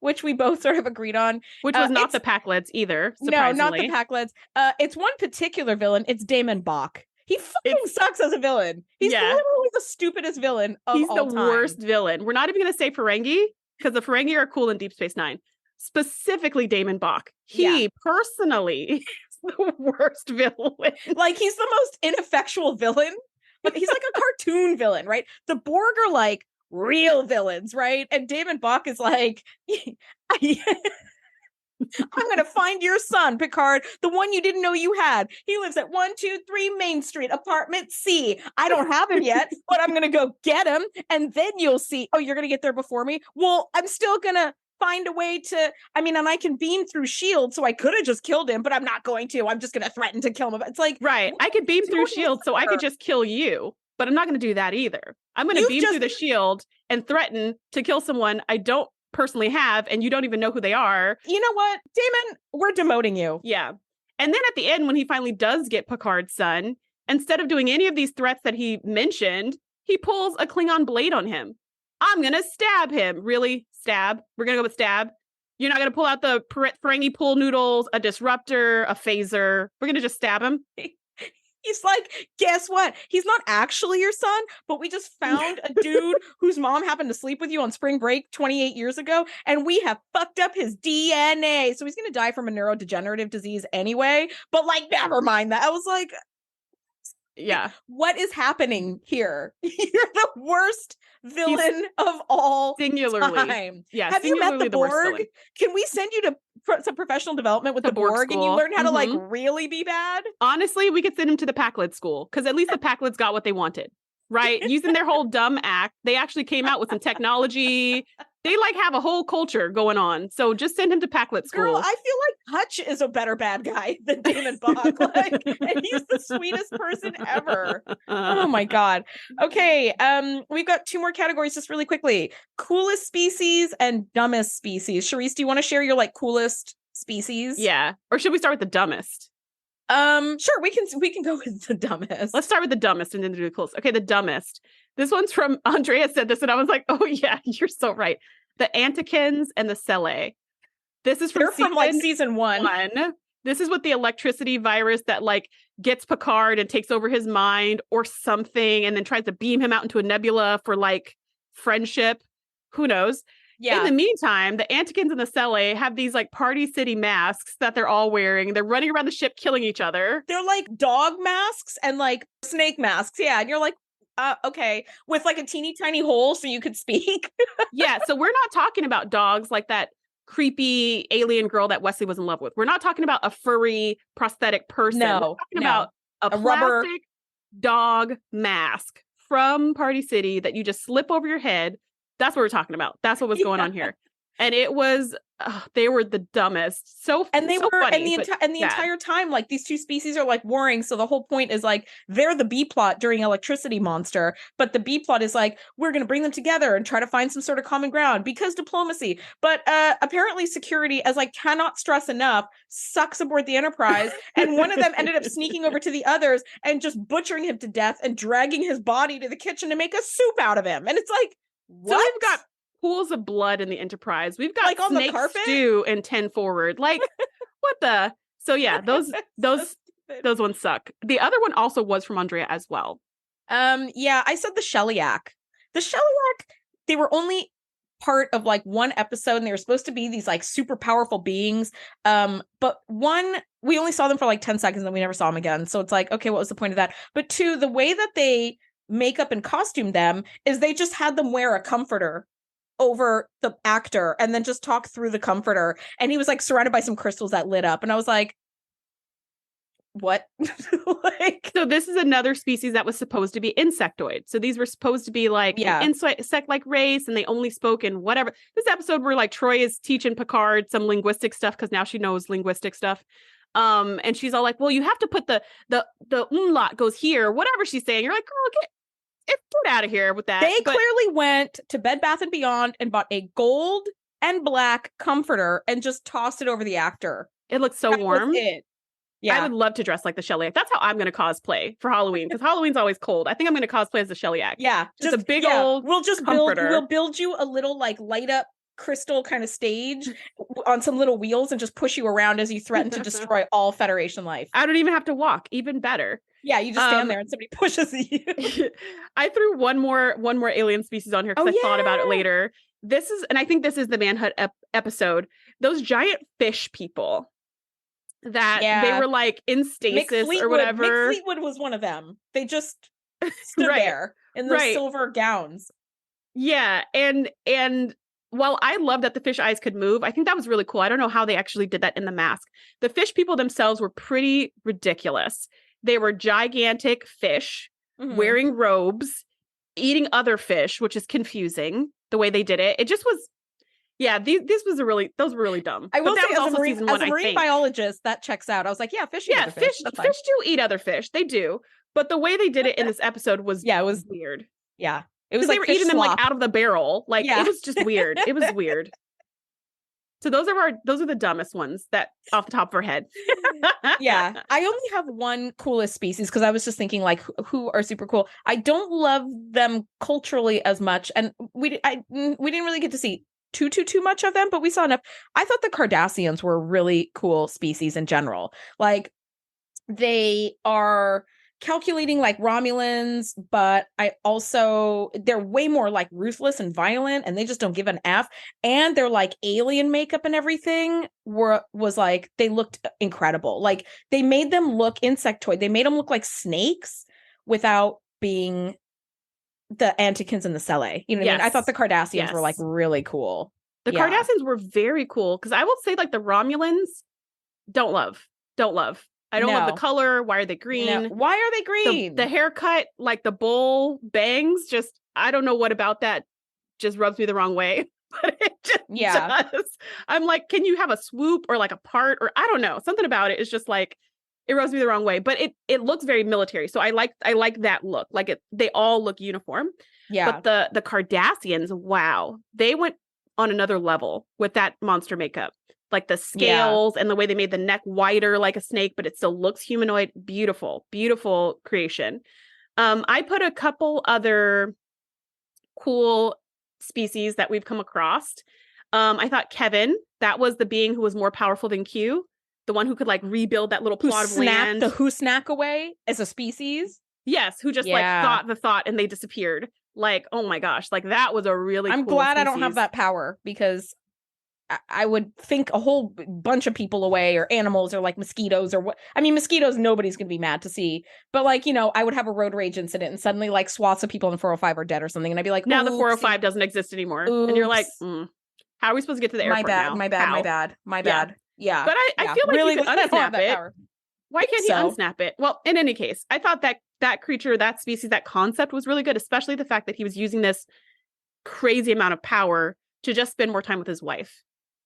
which we both sort of agreed on. Which was not the Packlets either, surprisingly. No, not the Packlets. It's one particular villain. It's Daimon Bok. He fucking sucks as a villain. He's literally the stupidest villain of all time. He's the worst villain. We're not even going to say Ferengi, because the Ferengi are cool in Deep Space Nine. Specifically Daimon Bok. He personally is the worst villain. Like, he's the most ineffectual villain, but he's like a cartoon villain, right? The Borg are like real villains, right? And Daimon Bok is like, I'm going to find your son, Picard, the one you didn't know you had. He lives at 123 Main Street, apartment C. I don't have him yet, but I'm going to go get him. And then you'll see, oh, you're going to get there before me? Well, I'm still going to find a way to, and I can beam through S.H.I.E.L.D., so I could have just killed him, but I'm not going to. I'm just going to threaten to kill him. It's like, right. I could beam through S.H.I.E.L.D., so I could just kill you, but I'm not going to do that either. I'm going to beam through the S.H.I.E.L.D. and threaten to kill someone I don't personally have, and you don't even know who they are. You know what, Daimon, we're demoting you. Yeah. And then at the end, when he finally does get Picard's son, instead of doing any of these threats that he mentioned, he pulls a Klingon blade on him. I'm gonna stab him. Really? Stab? We're gonna go with stab? You're not gonna pull out the Ferengi pool noodles, a disruptor, a phaser. We're gonna just stab him. He's like, guess what? He's not actually your son, but we just found a dude whose mom happened to sleep with you on spring break 28 years ago, and we have fucked up his DNA. So he's going to die from a neurodegenerative disease anyway, but like, never mind that. I was like, yeah, what is happening here? You're the worst villain of all time. Yeah, have you met the Borg? Can we send you to some professional development with the Borg and you learn how to like really be bad? Honestly, we could send him to the Packlet school, because at least the Packlets got what they wanted, right? Using their whole dumb act, they actually came out with some technology. They like have a whole culture going on. So just send him to Packlet school. Girl, I feel like Hutch is a better bad guy than Daimon Bok. Like, and he's the sweetest person ever. Oh my God. Okay. We've got 2 more categories just really quickly. Coolest species and dumbest species. Shereese, do you want to share your like coolest species? Yeah. Or should we start with the dumbest? Sure, we can go with the dumbest. Let's start with the dumbest and then do the coolest. Okay, the dumbest. This one's from Andrea said this, and I was like, oh yeah, you're so right. The Antikins and the Cele. This is from like season 1. This is with the electricity virus that like gets Picard and takes over his mind or something, and then tries to beam him out into a nebula for like friendship. Who knows? Yeah. In the meantime, the Antikins and the Cele have these like Party City masks that they're all wearing. They're running around the ship killing each other. They're like dog masks and like snake masks. Yeah. And you're like, okay. With like a teeny tiny hole so you could speak. Yeah. So we're not talking about dogs like that creepy alien girl that Wesley was in love with. We're not talking about a furry prosthetic person. No. We're talking about a plastic rubber dog mask from Party City that you just slip over your head. That's what we're talking about. That's what was going on here. And it was, they were the dumbest. And they were, funny, and the entire time, like these 2 species are like warring. So the whole point is like, they're the B plot during Electricity Monster. But the B plot is like, we're going to bring them together and try to find some sort of common ground because diplomacy. But apparently security, as I cannot stress enough, sucks aboard the Enterprise. And one of them ended up sneaking over to the others and just butchering him to death and dragging his body to the kitchen to make a soup out of him. And it's like, what? So we've got pools of blood in the Enterprise. We've got like on snake the carpet? stew in 10 Forward. Like, what the? So yeah, those ones suck. The other one also was from Andrea as well. Yeah, I said the Shellyak. The Shellyak, they were only part of like one episode and they were supposed to be these like super powerful beings. But one, we only saw them for like 10 seconds and we never saw them again. So it's like, okay, what was the point of that? But 2, the way that they make up and costume them is they just had them wear a comforter over the actor and then just talk through the comforter, and he was like surrounded by some crystals that lit up, and I was like, what? Like, so this is another species that was supposed to be insectoid. So these were supposed to be like an insect like race, and they only spoke in whatever. This episode where like Troy is teaching Picard some linguistic stuff because now she knows linguistic stuff. And she's all like, well, you have to put the umlaut goes here, whatever she's saying. You're like, girl, get out of here with that. They clearly went to Bed Bath & Beyond and bought a gold and black comforter and just tossed it over the actor. It looks so warm. Yeah. I would love to dress like the Shellyak. That's how I'm going to cosplay for Halloween, because Halloween's always cold. I think I'm going to cosplay as the Shellyak. Yeah. Just a big old comforter. We'll build you a little like light up crystal kind of stage on some little wheels and just push you around as you threaten to destroy all Federation life. I don't even have to walk. Even better. Yeah, you just stand there and somebody pushes you. I threw one more alien species on here because I thought about it later. And I think this is the Manhunt episode. Those giant fish people that they were like in stasis or whatever. Mick Fleetwood was one of them. They just stood there in those silver gowns. Yeah, and while I love that the fish eyes could move, I think that was really cool. I don't know how they actually did that in the mask. The fish people themselves were pretty ridiculous. They were gigantic fish wearing robes, eating other fish, which is confusing the way they did it. It just was, those were really dumb. I will say, as a marine biologist, that checks out. I was like, fish eat other fish. Fish do eat other fish. They do. But the way they did it in this episode was it was weird. Yeah. It was like they were eating them like out of the barrel. Like it was just weird. It was weird. So those are the dumbest ones that off the top of our head. Yeah. I only have one coolest species because I was just thinking like who are super cool. I don't love them culturally as much. And we didn't really get to see too much of them, but we saw enough. I thought the Cardassians were a really cool species in general. Like they are calculating like Romulans, but they're way more like ruthless and violent, and they just don't give an F. And their like alien makeup and everything was like, they looked incredible. Like they made them look insectoid. They made them look like snakes without being the Antikins and the Cele. You know what I mean? I thought the Cardassians were like really cool. The Cardassians were very cool because I will say like the Romulans don't love. I don't love the color. Why are they green? No. Why are they green? The haircut, like the bull bangs, just I don't know what about that just rubs me the wrong way. But Yeah. does. I'm like, can you have a swoop or like a part, or I don't know, something about it is just like, it rubs me the wrong way, but it looks very military. So I like that look. Like they all look uniform. Yeah. But the Cardassians, wow, they went on another level with that monster makeup. Like the scales and the way they made the neck wider like a snake, but it still looks humanoid. Beautiful, beautiful creation. I put a couple other cool species that we've come across. I thought Kevin, that was the being who was more powerful than Q, the one who could like rebuild that little plot of land. Who snack away as a species? Yes, who just like thought the thought and they disappeared. Like, oh my gosh, like that was a really I'm cool glad species. I don't have that power, because I would think a whole bunch of people away, or animals, or like mosquitoes, or what. I mean, mosquitoes, nobody's going to be mad to see. But like, I would have a road rage incident and suddenly like swaths of people in 405 are dead or something. And I'd be like, now the 405 doesn't exist anymore. Oops. And you're like, how are we supposed to get to the airport now? My bad. Yeah. But I feel like really you could unsnap it. Power. Why can't he unsnap it? Well, in any case, I thought that creature, that species, that concept was really good, especially the fact that he was using this crazy amount of power to just spend more time with his wife.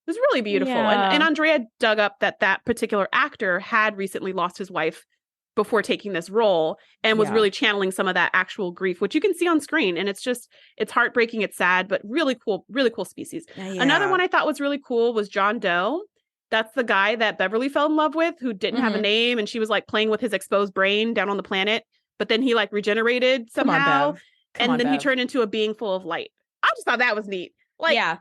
It was really beautiful. Yeah. And Andrea dug up that particular actor had recently lost his wife before taking this role and was really channeling some of that actual grief, which you can see on screen. And it's heartbreaking. It's sad, but really cool species. Yeah. Another one I thought was really cool was John Doe. That's the guy that Beverly fell in love with, who didn't have a name. And she was like playing with his exposed brain down on the planet. But then he like regenerated somehow. Then he turned into a being full of light. I just thought that was neat. Like,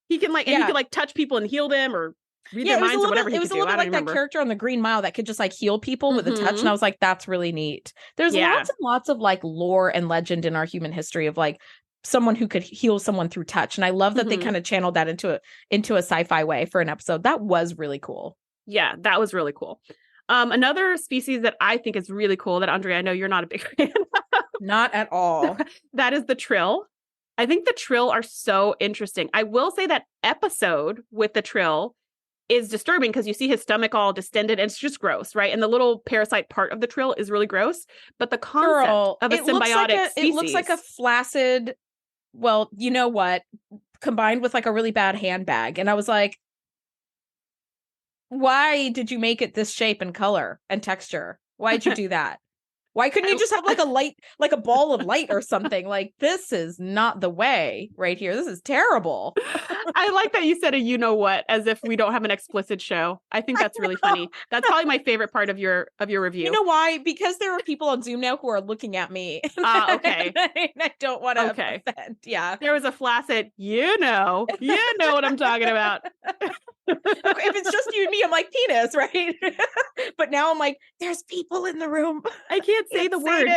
he can like, and he could like touch people and heal them or read their minds or whatever he could do. It was a little bit like that character on the Green Mile that could just like heal people with a touch. And I was like, that's really neat. There's lots and lots of like lore and legend in our human history of like someone who could heal someone through touch. And I love that they kind of channeled that into a sci-fi way for an episode. That was really cool. Yeah, that was really cool. Another species that I think is really cool that, Andrea, I know you're not a big fan of. Not at all. That is the Trill. I think the Trill are so interesting. I will say that episode with the Trill is disturbing because you see his stomach all distended and it's just gross, right? And the little parasite part of the Trill is really gross. But the concept of a symbiotic species. It looks like a flaccid, well, you know what, combined with like a really bad handbag. And I was like, why did you make it this shape and color and texture? Why'd you do that? Why couldn't you just have like a light, like a ball of light or something? Like, this is not the way right here. This is terrible. I like that you said a you know what, as if we don't have an explicit show. I think that's really funny. That's probably my favorite part of your review. You know why? Because there are people on Zoom now who are looking at me. Okay. I don't want to offend. Yeah. There was a flaccid, you know what I'm talking about. Okay, if it's just you and me, I'm like penis, right? But now I'm like, there's people in the room. I can't say the word.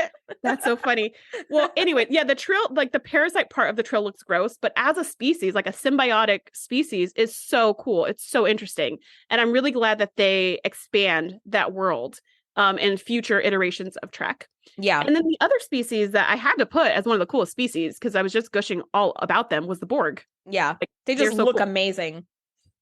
That's so funny. Well, anyway, yeah, the Trill, like the parasite part of the Trill looks gross, but as a species, like a symbiotic species, is so cool. It's so interesting. And I'm really glad that they expand that world in future iterations of Trek. Yeah. And then the other species that I had to put as one of the coolest species, because I was just gushing all about them, was the Borg. Yeah. Like, they just look amazing.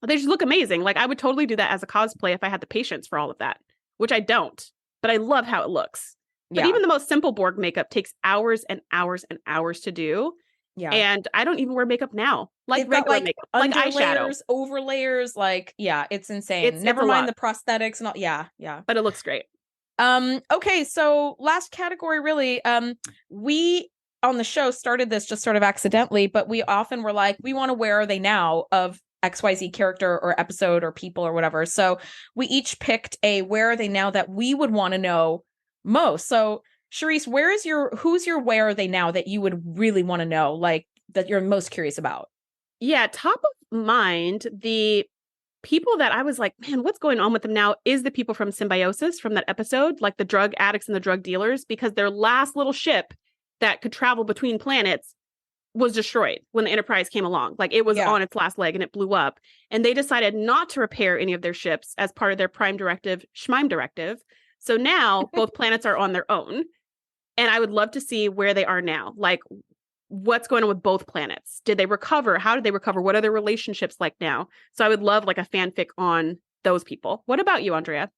They just look amazing. Like, I would totally do that as a cosplay if I had the patience for all of that, which I don't, but I love how it looks. But even the most simple Borg makeup takes hours and hours and hours to do. Yeah. And I don't even wear makeup now. Like regular makeup, like eyeshadow, overlayers, like, it's insane. Never mind the prosthetics and all. Yeah. But it looks great. Okay, so last category, really. We on the show started this just sort of accidentally, but we often were like, we want to where are they now of XYZ character or episode or people or whatever. So we each picked a where are they now that we would want to know most. So Shereese, who's your where are they now that you would really want to know, like that you're most curious about? Yeah, top of mind, the people that I was like, man, what's going on with them now is the people from Symbiosis from that episode, like the drug addicts and the drug dealers, because their last little ship that could travel between planets was destroyed when the Enterprise came along. Like, it was on its last leg and it blew up. And they decided not to repair any of their ships as part of their Prime Directive, Schmime Directive. So now both planets are on their own. And I would love to see where they are now. Like, what's going on with both planets? Did they recover? How did they recover? What are their relationships like now? So I would love like a fanfic on those people. What about you, Andrea?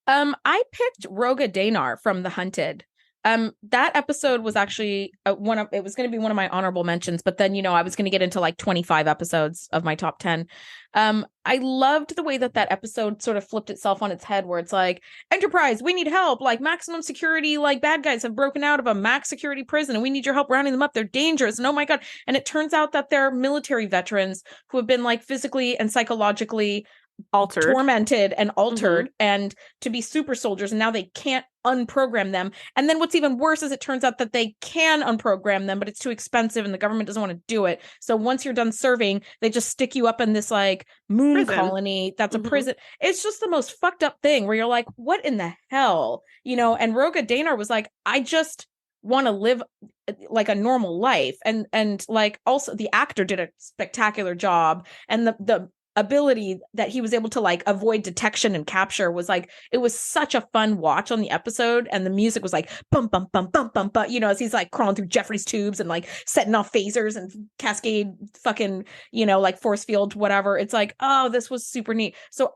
I picked Roga Danar from The Hunted. That episode was actually it was going to be one of my honorable mentions, but then, I was going to get into like 25 episodes of my top 10. I loved the way that episode sort of flipped itself on its head, where it's like, Enterprise, we need help, like maximum security, like bad guys have broken out of a max security prison and we need your help rounding them up. They're dangerous. And oh my God. And it turns out that they're military veterans who have been like physically and psychologically tormented and altered and to be super soldiers, and now they can't unprogram them. And then what's even worse is it turns out that they can unprogram them, but it's too expensive and the government doesn't want to do it. So once you're done serving, they just stick you up in this like moon colony that's a prison. It's just the most fucked up thing where you're like, what in the hell? And Roga Danar was like, I just want to live like a normal life. And like also the actor did a spectacular job, and the ability that he was able to like avoid detection and capture was like, it was such a fun watch on the episode. And the music was like bum bum bum bum bum bum, as he's like crawling through Jeffrey's tubes and like setting off phasers and cascade fucking like force field whatever. It's like, oh, this was super neat. So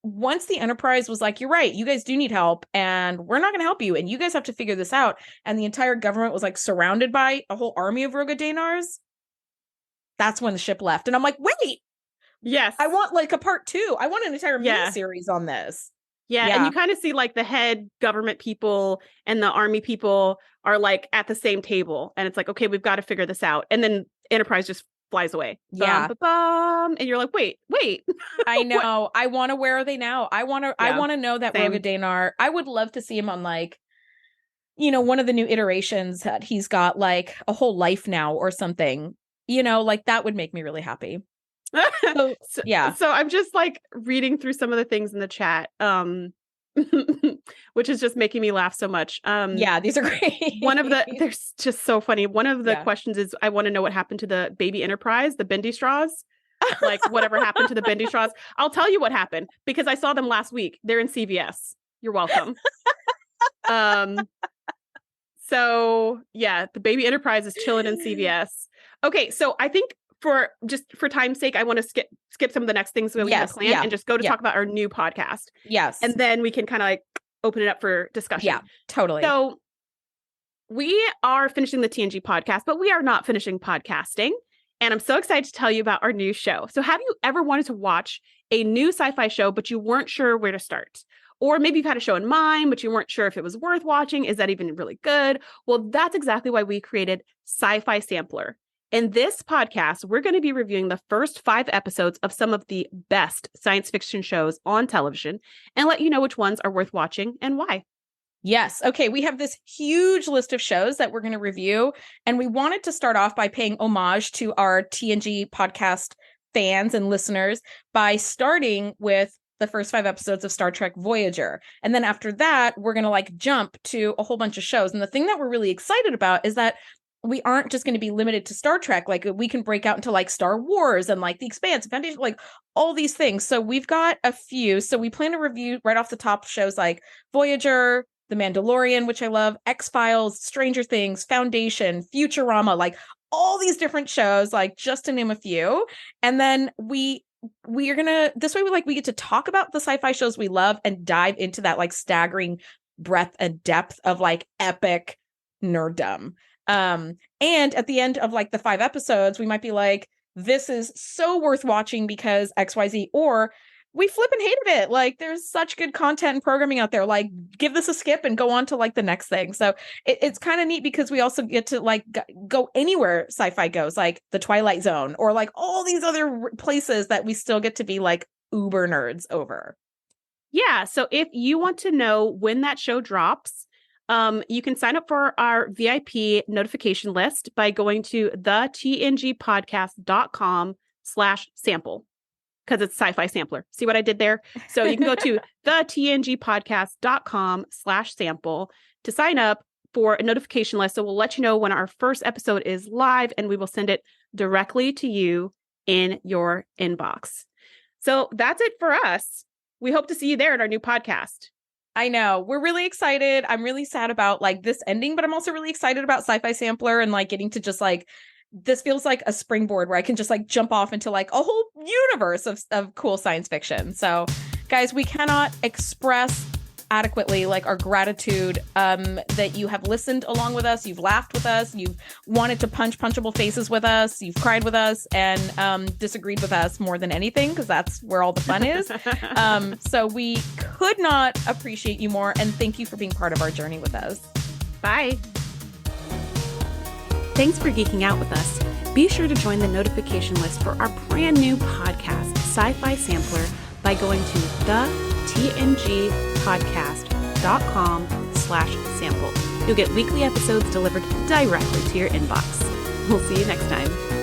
once the Enterprise was like, you're right, you guys do need help and we're not going to help you and you guys have to figure this out, and the entire government was like surrounded by a whole army of Roga Danars, that's when the ship left. And I'm like, wait, yes, I want like a part 2. I want an entire mini series on this. Yeah. And you kind of see like the head government people and the army people are like at the same table. And it's like, okay, we've got to figure this out. And then Enterprise just flies away. Yeah. And you're like, wait. I know. I want to, where are they now? I want to know that Roga Danar, I would love to see him on like, one of the new iterations that he's got like a whole life now or something, like that would make me really happy. So I'm just like reading through some of the things in the chat, which is just making me laugh so much. These are great. They're just so funny. One of the questions is, I want to know what happened to the baby Enterprise, the bendy straws. Like whatever happened to the bendy straws. I'll tell you what happened because I saw them last week. They're in CVS. You're welcome. So yeah, the baby Enterprise is chilling in CVS. Okay, so I think for time's sake, I want to skip some of the next things we have planned and just go to talk about our new podcast. Yes. And then we can kind of like open it up for discussion. Yeah, totally. So we are finishing the TNG podcast, but we are not finishing podcasting. And I'm so excited to tell you about our new show. So have you ever wanted to watch a new sci-fi show, but you weren't sure where to start? Or maybe you've had a show in mind, but you weren't sure if it was worth watching. Is that even really good? Well, that's exactly why we created Sci-Fi Sampler. In this podcast, we're going to be reviewing the first 5 episodes of some of the best science fiction shows on television and let you know which ones are worth watching and why. Yes. Okay. We have this huge list of shows that we're going to review, and we wanted to start off by paying homage to our TNG podcast fans and listeners by starting with the first 5 episodes of Star Trek Voyager. And then after that, we're going to like jump to a whole bunch of shows. And the thing that we're really excited about is that we aren't just going to be limited to Star Trek. Like we can break out into like Star Wars and like The Expanse, Foundation, like all these things. So we've got a few. So we plan to review right off the top shows like Voyager, The Mandalorian, which I love, X-Files, Stranger Things, Foundation, Futurama, like all these different shows, like just to name a few. And then we are gonna, this way we get to talk about the sci-fi shows we love and dive into that like staggering breadth and depth of like epic nerddom. And at the end of like the 5 episodes, we might be like, this is so worth watching because XYZ, or we flipping hated it. Like there's such good content and programming out there. Like give this a skip and go on to like the next thing. So it's kind of neat because we also get to like go anywhere sci-fi goes, like the Twilight Zone or like all these other places that we still get to be like uber nerds over. Yeah. So if you want to know when that show drops, you can sign up for our VIP notification list by going to thetngpodcast.com/sample. Because it's Sci-Fi Sampler. See what I did there? So you can go to thetngpodcast.com/sample to sign up for a notification list. So we'll let you know when our first episode is live, and we will send it directly to you in your inbox. So that's it for us. We hope to see you there at our new podcast. I know. We're really excited. I'm really sad about like this ending, but I'm also really excited about Sci-Fi Sampler and like getting to just like, this feels like a springboard where I can just like jump off into like a whole universe of cool science fiction. So guys, we cannot express adequately like our gratitude that you have listened along with us, you've laughed with us, you've wanted to punch punchable faces with us, you've cried with us, and disagreed with us more than anything, because that's where all the fun is. So we could not appreciate you more, and thank you for being part of our journey with us. Bye. Thanks for geeking out with us. Be sure to join the notification list for our brand new podcast, Sci-Fi Sampler, by going to thetngpodcast.com/sample. You'll get weekly episodes delivered directly to your inbox. We'll see you next time.